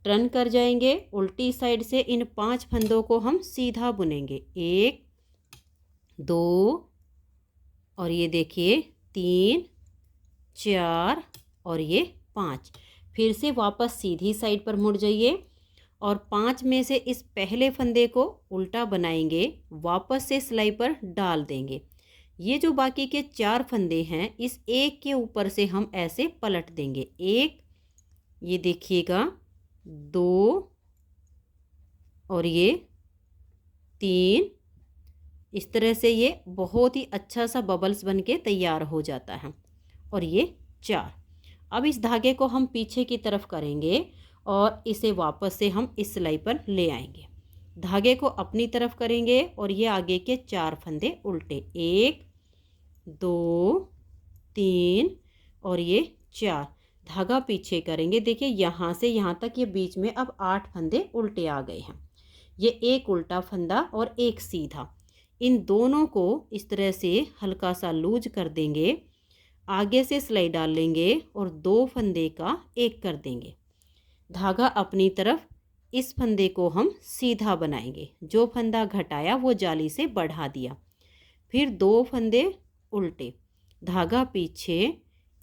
टर्न कर जाएंगे उल्टी साइड से, इन 5 फंदों को हम सीधा बुनेंगे, 1 2 और ये देखिए 3 4 और ये 5। फिर से वापस सीधी साइड पर मुड़ जाइए और 5 में से इस पहले फंदे को उल्टा बनाएंगे, वापस से सिलाई पर डाल देंगे। ये जो बाकी के 4 फंदे हैं इस एक के ऊपर से हम ऐसे पलट देंगे, 1 ये देखिएगा 2 और ये 3। इस तरह से ये बहुत ही अच्छा सा बबल्स बन के तैयार हो जाता है। और ये 4। अब इस धागे को हम पीछे की तरफ करेंगे और इसे वापस से हम इस सिलाई पर ले आएंगे, धागे को अपनी तरफ करेंगे और ये आगे के 4 फंदे उल्टे, 1 2 3 और ये 4, धागा पीछे करेंगे। देखिए यहाँ से यहाँ तक ये बीच में अब 8 फंदे उल्टे आ गए हैं। ये एक उल्टा फंदा और एक सीधा, इन दोनों को इस तरह से हल्का सा लूज कर देंगे, आगे से सिलाई डाल लेंगे और 2 फंदे का एक कर देंगे, धागा अपनी तरफ, इस फंदे को हम सीधा बनाएंगे, जो फंदा घटाया वो जाली से बढ़ा दिया, फिर 2 फंदे उल्टे, धागा पीछे,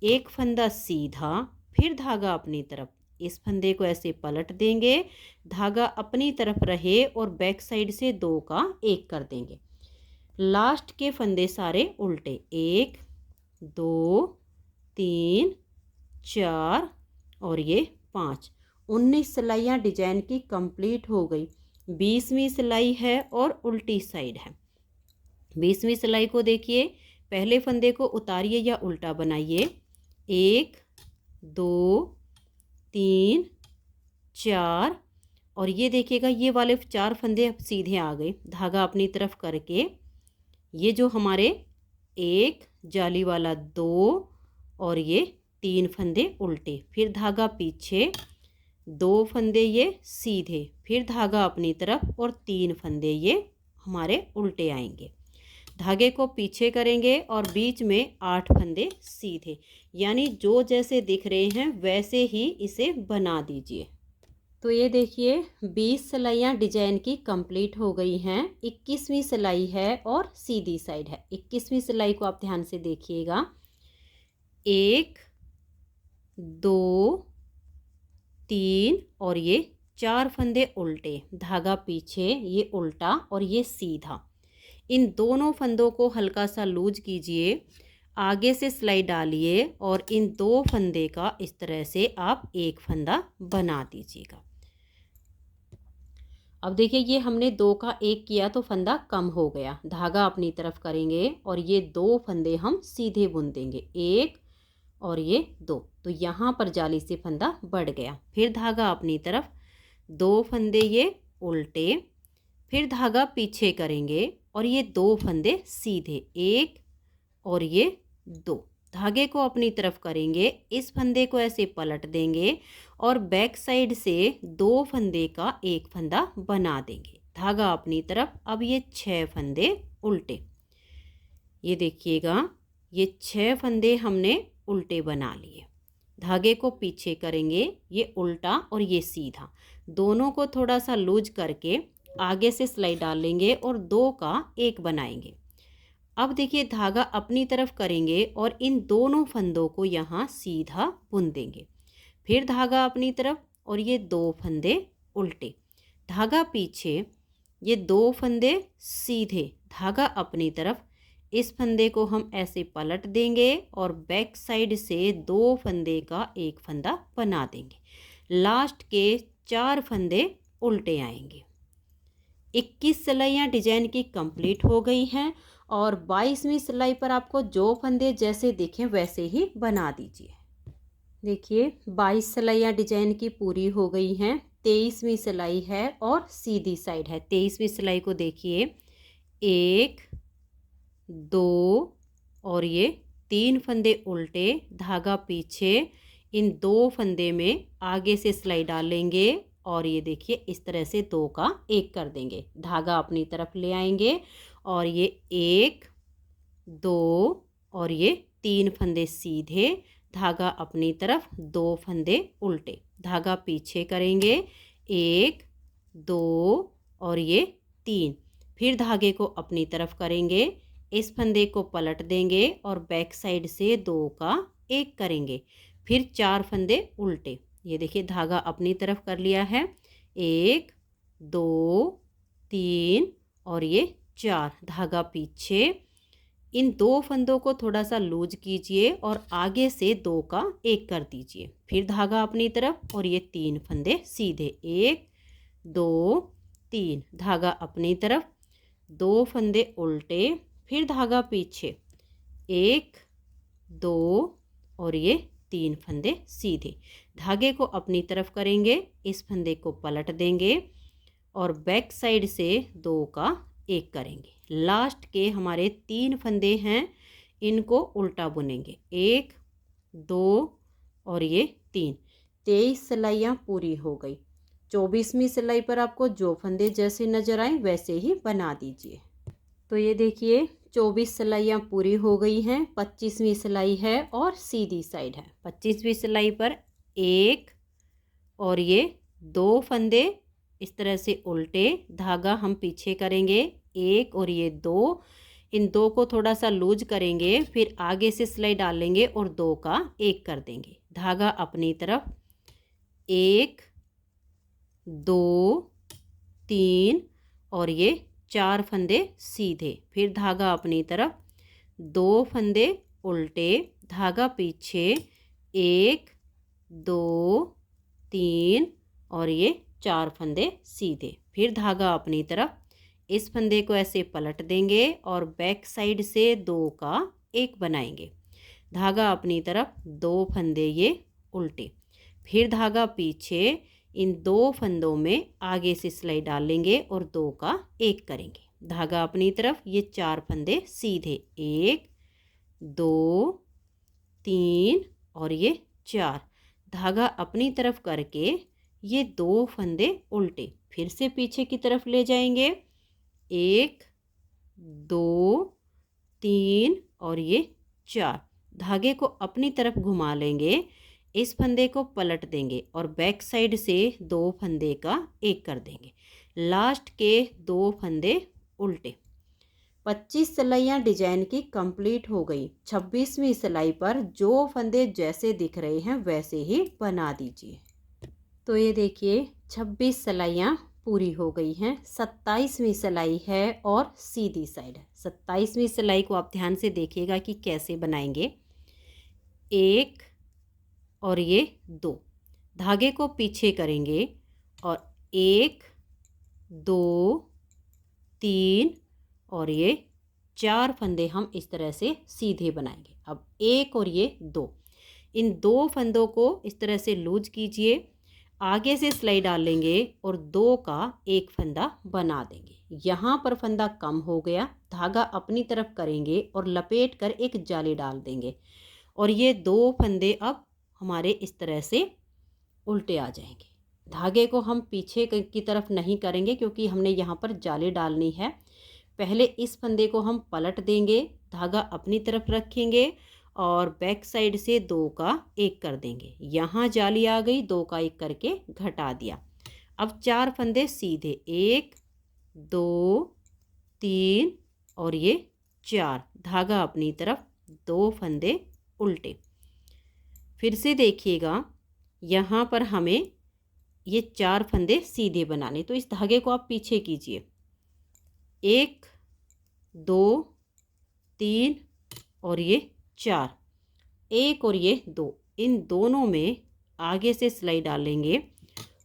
एक फंदा सीधा, फिर धागा अपनी तरफ, इस फंदे को ऐसे पलट देंगे, धागा अपनी तरफ रहे और बैक साइड से 2 का एक कर देंगे। लास्ट के फंदे सारे उल्टे, 1 2 3 4 और ये 5। 19 सिलाइयाँ डिजाइन की कंप्लीट हो गई। 20वीं सिलाई है और उल्टी साइड है। 20वीं सिलाई को देखिए, पहले फंदे को उतारिए या उल्टा बनाइए, 1 2 3 4 और ये देखिएगा ये वाले 4 फंदे अब सीधे आ गए। धागा अपनी तरफ करके ये जो हमारे 1 जाली वाला 2 और ये 3 फंदे उल्टे, फिर धागा पीछे, 2 फंदे ये सीधे, फिर धागा अपनी तरफ और 3 फंदे ये हमारे उल्टे आएंगे। धागे को पीछे करेंगे और बीच में 8 फंदे सीधे, यानी जो जैसे दिख रहे हैं वैसे ही इसे बना दीजिए। तो ये देखिए 20 सिलाइयाँ डिजाइन की कंप्लीट हो गई हैं। 21वीं सिलाई है और सीधी साइड है। 21वीं सिलाई को आप ध्यान से देखिएगा। 1 2 3 और ये 4 फंदे उल्टे, धागा पीछे, ये उल्टा और ये सीधा। इन दोनों फंदों को हल्का सा लूज कीजिए, आगे से सिलाई डालिए और इन 2 फंदे का इस तरह से आप एक फंदा बना दीजिएगा। अब देखिए ये हमने 2 का 1 किया तो फंदा कम हो गया। धागा अपनी तरफ करेंगे और ये 2 फंदे हम सीधे बुन देंगे, 1 और ये 2, तो यहाँ पर जाली से फंदा बढ़ गया। फिर धागा अपनी तरफ, 2 फंदे ये उल्टे, फिर धागा पीछे करेंगे और ये 2 फंदे सीधे, 1 और ये 2, धागे को अपनी तरफ करेंगे, इस फंदे को ऐसे पलट देंगे और बैक साइड से 2 फंदे का एक फंदा बना देंगे। धागा अपनी तरफ, अब ये 6 फंदे उल्टे, ये देखिएगा ये 6 फंदे हमने उल्टे बना लिए। धागे को पीछे करेंगे, ये उल्टा और ये सीधा, दोनों को थोड़ा सा लूज करके आगे से सिलाई डालेंगे और 2 का 1 बनाएंगे। अब देखिए धागा अपनी तरफ करेंगे और इन दोनों फंदों को यहाँ सीधा बुन देंगे। फिर धागा अपनी तरफ और ये 2 फंदे उल्टे, धागा पीछे, ये 2 फंदे सीधे, धागा अपनी तरफ, इस फंदे को हम ऐसे पलट देंगे और बैक साइड से 2 फंदे का एक फंदा बना देंगे। लास्ट के 4 फंदे उल्टे आएंगे। 21 सिलाइयाँ डिजाइन की कंप्लीट हो गई हैं और 22वीं सिलाई पर आपको जो फंदे जैसे दिखें वैसे ही बना दीजिए। देखिए 22 सिलाइयाँ डिजाइन की पूरी हो गई हैं। 23वीं सिलाई है और सीधी साइड है। 23वीं सिलाई को देखिए, 1 2 और ये 3 फंदे उल्टे, धागा पीछे, इन 2 फंदे में आगे से सिलाई डालेंगे और ये देखिए इस तरह से 2 का 1 कर देंगे। धागा अपनी तरफ ले आएंगे और ये 1 2 और ये 3 फंदे सीधे, धागा अपनी तरफ, 2 फंदे उल्टे, धागा पीछे करेंगे, 1 2 और ये 3, फिर धागे को अपनी तरफ करेंगे, इस फंदे को पलट देंगे और बैक साइड से 2 का 1 करेंगे, फिर 4 फंदे उल्टे, ये देखिए धागा अपनी तरफ कर लिया है, 1 2 3 और ये 4, धागा पीछे, इन 2 फंदों को थोड़ा सा लूज कीजिए और आगे से 2 का 1 कर दीजिए, फिर धागा अपनी तरफ और ये 3 फंदे सीधे, 1 2 3, धागा अपनी तरफ, 2 फंदे उल्टे, फिर धागा पीछे, 1 2 और ये 3 फंदे सीधे, धागे को अपनी तरफ करेंगे, इस फंदे को पलट देंगे और बैक साइड से 2 का 1 करेंगे। लास्ट के हमारे 3 फंदे हैं, इनको उल्टा बुनेंगे, 1 2 और ये 3। 23 सिलाइयाँ पूरी हो गई। 24वीं सिलाई पर आपको जो फंदे जैसे नज़र आए वैसे ही बना दीजिए। तो ये देखिए 24 सिलाइयाँ पूरी हो गई हैं। 25वीं सिलाई है और सीधी साइड है। 25वीं सिलाई पर 1 और ये 2 फंदे इस तरह से उल्टे, धागा हम पीछे करेंगे, 1 और ये 2, इन 2 को थोड़ा सा लूज करेंगे, फिर आगे से सिलाई डालेंगे और 2 का 1 कर देंगे, धागा अपनी तरफ, 1 2 3 और ये 4 फंदे सीधे, फिर धागा अपनी तरफ, 2 फंदे उल्टे, धागा पीछे, 1 2 3 और ये 4 फंदे सीधे, फिर धागा अपनी तरफ, इस फंदे को ऐसे पलट देंगे और बैक साइड से 2 का 1 बनाएंगे, धागा अपनी तरफ, 2 फंदे ये उल्टे, फिर धागा पीछे, इन 2 फंदों में आगे से सिलाई डाल लेंगे और 2 का 1 करेंगे। धागा अपनी तरफ, ये 4 फंदे सीधे, 1 2 3 और ये 4। धागा अपनी तरफ करके ये 2 फंदे उल्टे, फिर से पीछे की तरफ ले जाएंगे, 1 2 3 और ये 4। धागे को अपनी तरफ घुमा लेंगे, इस फंदे को पलट देंगे और बैक साइड से 2 फंदे का 1 कर देंगे। लास्ट के 2 फंदे उल्टे। 25 सिलाइयाँ डिजाइन की कंप्लीट हो गई। 26वीं सिलाई पर जो फंदे जैसे दिख रहे हैं वैसे ही बना दीजिए। तो ये देखिए 26 सिलाइयाँ पूरी हो गई हैं। 27वीं सिलाई है और सीधी साइड है। 27वीं सिलाई को आप ध्यान से देखिएगा कि कैसे बनाएंगे। 1 और ये 2, धागे को पीछे करेंगे और 1 2 3 और ये 4 फंदे हम इस तरह से सीधे बनाएंगे। अब 1 और ये 2, इन 2 फंदों को इस तरह से लूज कीजिए, आगे से सिलाई डाल लेंगे और 2 का 1 फंदा बना देंगे। यहाँ पर फंदा कम हो गया, धागा अपनी तरफ करेंगे और लपेट कर एक जाली डाल देंगे और ये 2 फंदे अब हमारे इस तरह से उल्टे आ जाएंगे। धागे को हम पीछे की तरफ नहीं करेंगे क्योंकि हमने यहाँ पर जाली डालनी है। पहले इस फंदे को हम पलट देंगे, धागा अपनी तरफ रखेंगे और बैक साइड से 2 का 1 कर देंगे। यहाँ जाली आ गई, 2 का 1 करके घटा दिया। अब 4 फंदे सीधे, 1 2 3 और ये 4, धागा अपनी तरफ, 2 फंदे उल्टे। फिर से देखिएगा, यहाँ पर हमें ये 4 फंदे सीधे बनाने, तो इस धागे को आप पीछे कीजिए, 1 2 3 और ये 4, 1 और ये 2, इन दोनों में आगे से सिलाई डालेंगे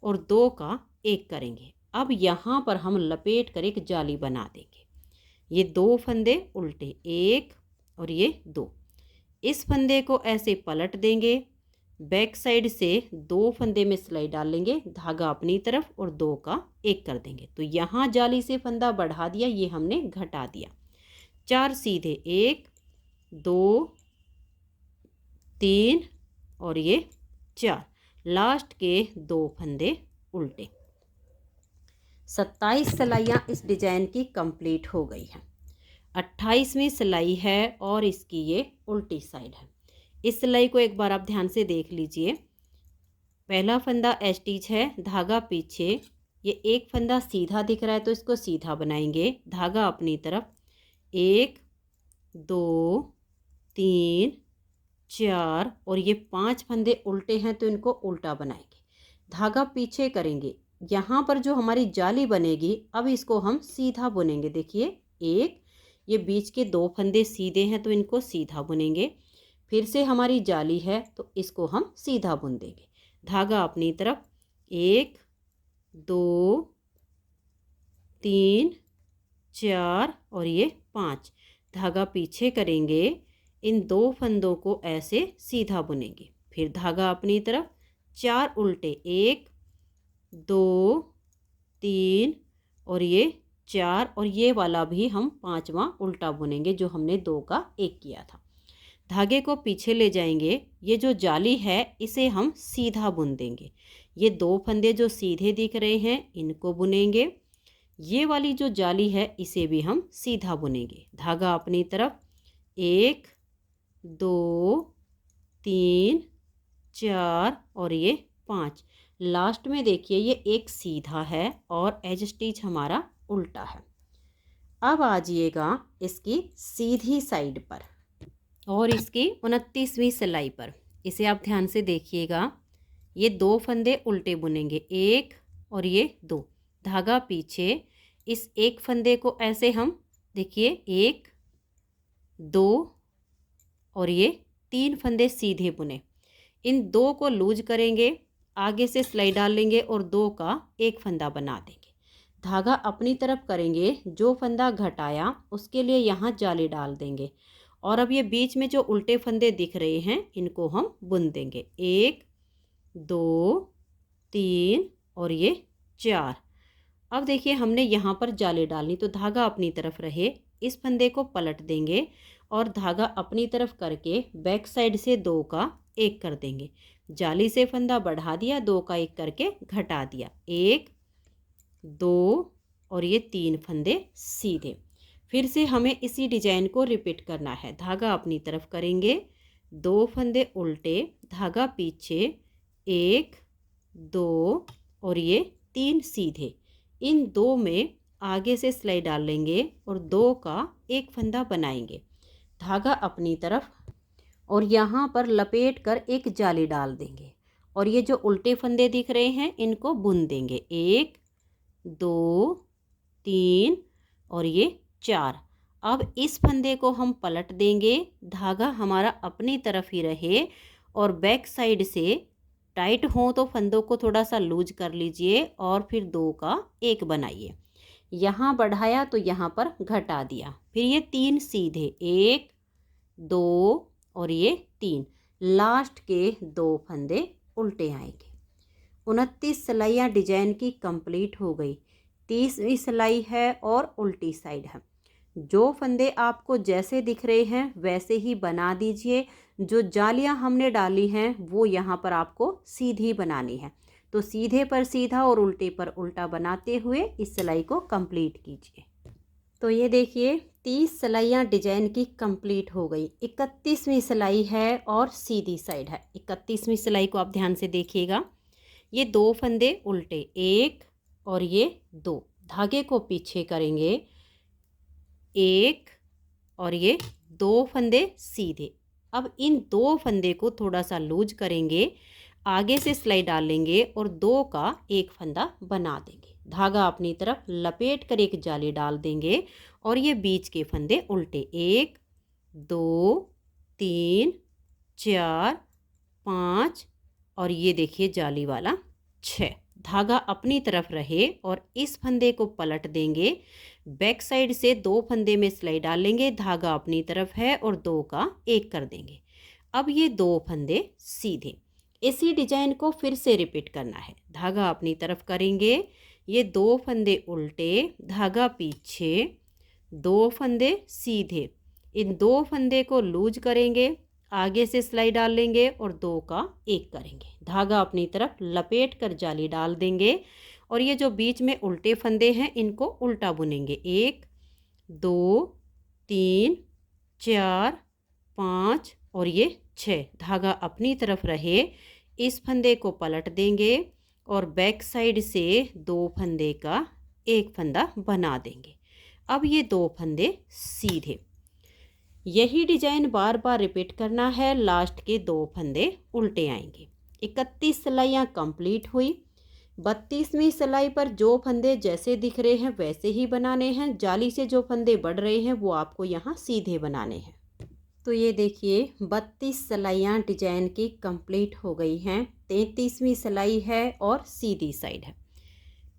और 2 का 1 करेंगे। अब यहाँ पर हम लपेट कर एक जाली बना देंगे। ये 2 फंदे उल्टे, 1 और ये 2, इस फंदे को ऐसे पलट देंगे, बैक साइड से 2 फंदे में सिलाई डाल लेंगे, धागा अपनी तरफ और 2 का 1 कर देंगे। तो यहाँ जाली से फंदा बढ़ा दिया, ये हमने घटा दिया। 4 सीधे, 1 2 3 और ये 4, लास्ट के 2 फंदे उल्टे। 27 सिलाइयाँ इस डिजाइन की कंप्लीट हो गई हैं। 28वीं सिलाई है और इसकी ये उल्टी साइड है। इस सिलाई को एक बार आप ध्यान से देख लीजिए। पहला फंदा स्टिच है, धागा पीछे, ये एक फंदा सीधा दिख रहा है तो इसको सीधा बनाएंगे, धागा अपनी तरफ, 1 2 3 4 और ये 5 फंदे उल्टे हैं तो इनको उल्टा बनाएंगे, धागा पीछे करेंगे। यहाँ पर जो हमारी जाली बनेगी, अब इसको हम सीधा बुनेंगे। देखिए 1, ये बीच के 2 फंदे सीधे हैं तो इनको सीधा बुनेंगे। फिर से हमारी जाली है तो इसको हम सीधा बुन देंगे, धागा अपनी तरफ, 1 2 3 4 और ये 5, धागा पीछे करेंगे, इन 2 फंदों को ऐसे सीधा बुनेंगे। फिर धागा अपनी तरफ, 4 उल्टे, 1 2 3 और ये 4 और ये वाला भी हम 5वां उल्टा बुनेंगे जो हमने 2 का 1 किया था। धागे को पीछे ले जाएंगे, ये जो जाली है इसे हम सीधा बुन देंगे। ये 2 फंदे जो सीधे दिख रहे हैं इनको बुनेंगे, ये वाली जो जाली है इसे भी हम सीधा बुनेंगे, धागा अपनी तरफ, 1 2 3 4 और ये 5, लास्ट में देखिए ये एक सीधा है और एज स्टिच हमारा उल्टा है। अब आ जाइएगा इसकी सीधी साइड पर और इसकी 29वीं सिलाई पर। इसे आप ध्यान से देखिएगा, ये 2 फंदे उल्टे बुनेंगे, 1 और ये 2, धागा पीछे, इस एक फंदे को ऐसे हम देखिए 1 2 और ये 3 फंदे सीधे बुने, इन 2 को लूज करेंगे, आगे से सिलाई डाल लेंगे और 2 का 1 फंदा बना देंगे, धागा अपनी तरफ करेंगे, जो फंदा घटाया उसके लिए यहाँ जाली डाल देंगे और अब ये बीच में जो उल्टे फंदे दिख रहे हैं इनको हम बुन देंगे। 1 2 3 और ये 4। अब देखिए हमने यहाँ पर जाली डालनी, तो धागा अपनी तरफ रहे, इस फंदे को पलट देंगे और धागा अपनी तरफ करके बैक साइड से 2 का 1 कर देंगे। जाली से फंदा बढ़ा दिया, 2 का 1 करके घटा दिया। 1 2 और ये 3 फंदे सीधे। फिर से हमें इसी डिजाइन को रिपीट करना है। धागा अपनी तरफ करेंगे, 2 फंदे उल्टे, धागा पीछे, 1 2 और ये 3 सीधे। इन 2 में आगे से सिलाई डाल लेंगे और 2 का 1 फंदा बनाएंगे। धागा अपनी तरफ और यहाँ पर लपेट कर एक जाली डाल देंगे और ये जो उल्टे फंदे दिख रहे हैं इनको बुन देंगे। 1 2 3 और ये 4। अब इस फंदे को हम पलट देंगे, धागा हमारा अपनी तरफ ही रहे और बैक साइड से टाइट हो तो फंदों को थोड़ा सा लूज कर लीजिए और फिर 2 का 1 बनाइए। यहाँ बढ़ाया तो यहाँ पर घटा दिया। फिर ये 3 सीधे, 1 2 और ये 3। लास्ट के 2 फंदे उल्टे आएंगे। 29 सिलाइयाँ डिजाइन की कंप्लीट हो गई। 30वीं सिलाई है और उल्टी साइड है। जो फंदे आपको जैसे दिख रहे हैं वैसे ही बना दीजिए। जो जालियां हमने डाली हैं वो यहाँ पर आपको सीधी बनानी है, तो सीधे पर सीधा और उल्टे पर उल्टा बनाते हुए इस सिलाई को कंप्लीट कीजिए। तो ये देखिए 30 सिलाइयाँ डिजाइन की कंप्लीट हो गई। 31वीं सिलाई है और सीधी साइड है। 31वीं सिलाई को आप ध्यान से देखिएगा। ये 2 फंदे उल्टे, 1 और ये 2, धागे को पीछे करेंगे, 1 और ये 2 फंदे सीधे। अब इन 2 फंदे को थोड़ा सा लूज करेंगे, आगे से सिलाई डाल लेंगे और 2 का 1 फंदा बना देंगे। धागा अपनी तरफ लपेट कर एक जाली डाल देंगे और ये बीच के फंदे उल्टे, 1 2 3 4 5 और ये देखिए जाली वाला 6। धागा अपनी तरफ रहे और इस फंदे को पलट देंगे, बैक साइड से 2 फंदे में सिलाई डाल लेंगे, धागा अपनी तरफ है और 2 का 1 कर देंगे। अब ये 2 फंदे सीधे। इसी डिजाइन को फिर से रिपीट करना है। धागा अपनी तरफ करेंगे, ये 2 फंदे उल्टे, धागा पीछे, 2 फंदे सीधे। इन 2 फंदे को लूज करेंगे, आगे से सिलाई डाल लेंगे और 2 का 1 करेंगे। धागा अपनी तरफ लपेट कर जाली डाल देंगे और ये जो बीच में उल्टे फंदे हैं इनको उल्टा बुनेंगे। 1 2 3 4 5 और ये 6। धागा अपनी तरफ रहे, इस फंदे को पलट देंगे और बैक साइड से 2 फंदे का 1 फंदा बना देंगे। अब ये 2 फंदे सीधे। यही डिजाइन बार बार रिपीट करना है। लास्ट के 2 फंदे उल्टे आएंगे। 31 सिलाइयाँ कंप्लीट हुई। 32वीं सिलाई पर जो फंदे जैसे दिख रहे हैं वैसे ही बनाने हैं। जाली से जो फंदे बढ़ रहे हैं वो आपको यहाँ सीधे बनाने हैं। तो ये देखिए 32 सिलाइयाँ डिजाइन की कंप्लीट हो गई हैं। 33वीं सिलाई है और सीधी साइड है।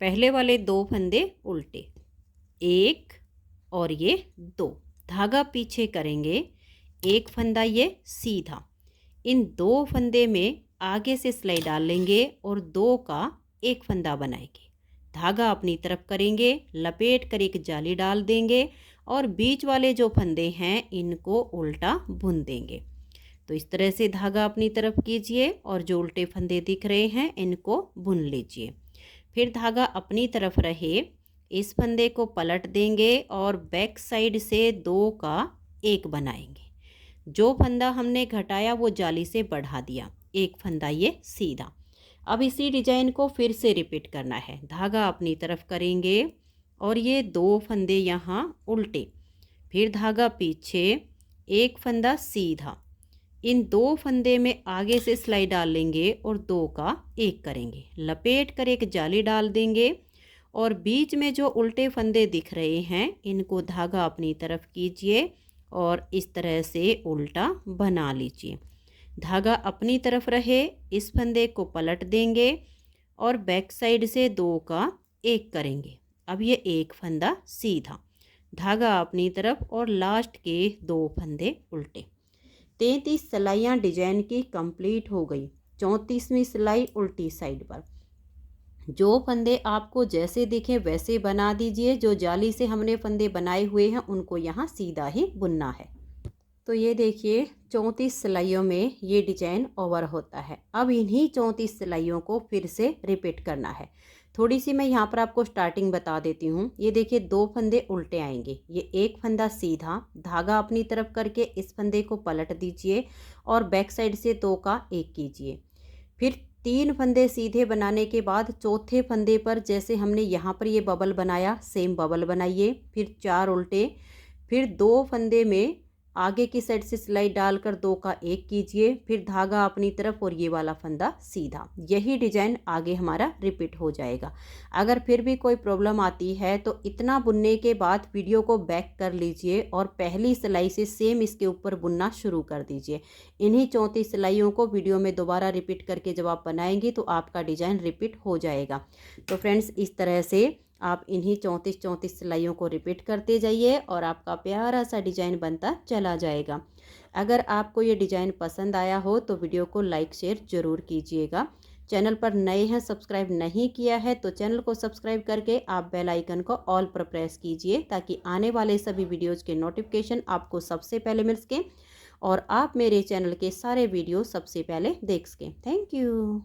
पहले वाले 2 फंदे उल्टे, 1 और ये 2, धागा पीछे करेंगे, 1 फंदा ये सीधा। इन 2 फंदे में आगे से सिलाई डाल लेंगे और 2 का 1 फंदा बनाएंगे। धागा अपनी तरफ करेंगे, लपेट कर एक जाली डाल देंगे और बीच वाले जो फंदे हैं इनको उल्टा बुन देंगे। तो इस तरह से धागा अपनी तरफ कीजिए और जो उल्टे फंदे दिख रहे हैं इनको बुन लीजिए। फिर धागा अपनी तरफ रहे, इस फंदे को पलट देंगे और बैक साइड से 2 का 1 बनाएंगे। जो फंदा हमने घटाया वो जाली से बढ़ा दिया, 1 फंदा ये सीधा। अब इसी डिजाइन को फिर से रिपीट करना है। धागा अपनी तरफ करेंगे और ये 2 फंदे यहाँ उल्टे, फिर धागा पीछे, 1 फंदा सीधा। इन 2 फंदे में आगे से सिलाई डाल लेंगे और 2 का 1 करेंगे। लपेट कर एक जाली डाल देंगे और बीच में जो उल्टे फंदे दिख रहे हैं इनको धागा अपनी तरफ कीजिए और इस तरह से उल्टा बना लीजिए। धागा अपनी तरफ रहे, इस फंदे को पलट देंगे और बैक साइड से 2 का 1 करेंगे। अब ये 1 फंदा सीधा। धागा अपनी तरफ और लास्ट के 2 फंदे उल्टे। 33 सिलाइयाँ डिजाइन की कंप्लीट हो गई। 34वीं सिलाई उल्टी साइड पर। जो फंदे आपको जैसे दिखे वैसे बना दीजिए। जो जाली से हमने फंदे बनाए हुए हैं उनको यहाँ सीधा ही बुनना है। तो ये देखिए 34 सिलाइयों में ये डिजाइन ओवर होता है। अब इन्हीं 34 सिलाइयों को फिर से रिपीट करना है। थोड़ी सी मैं यहाँ पर आपको स्टार्टिंग बता देती हूँ। ये देखिए 2 फंदे उल्टे आएंगे, ये एक फंदा सीधा, धागा अपनी तरफ करके इस फंदे को पलट दीजिए और बैक साइड से 2 का 1 कीजिए। फिर 3 फंदे सीधे बनाने के बाद चौथे फंदे पर जैसे हमने यहाँ पर ये बबल बनाया सेम बबल बनाइए। फिर 4 उल्टे, फिर 2 फंदे में आगे की साइड से सिलाई डालकर 2 का 1 कीजिए। फिर धागा अपनी तरफ और ये वाला फंदा सीधा। यही डिजाइन आगे हमारा रिपीट हो जाएगा। अगर फिर भी कोई प्रॉब्लम आती है तो इतना बुनने के बाद वीडियो को बैक कर लीजिए और पहली सिलाई से सेम इसके ऊपर बुनना शुरू कर दीजिए। इन्हीं 34 सिलाइयों को वीडियो में दोबारा रिपीट करके जब आप बनाएंगे तो आपका डिजाइन रिपीट हो जाएगा। तो फ्रेंड्स इस तरह से आप इन्हीं 34 सिलाइयों को रिपीट करते जाइए और आपका प्यारा सा डिजाइन बनता चला जाएगा। अगर आपको ये डिजाइन पसंद आया हो तो वीडियो को लाइक शेयर ज़रूर कीजिएगा। चैनल पर नए हैं, सब्सक्राइब नहीं किया है तो चैनल को सब्सक्राइब करके आप बेल आइकन को ऑल पर प्रेस कीजिए ताकि आने वाले सभी वीडियोज़ के नोटिफिकेशन आपको सबसे पहले मिल सकें और आप मेरे चैनल के सारे वीडियो सबसे पहले देख सकें। Thank you.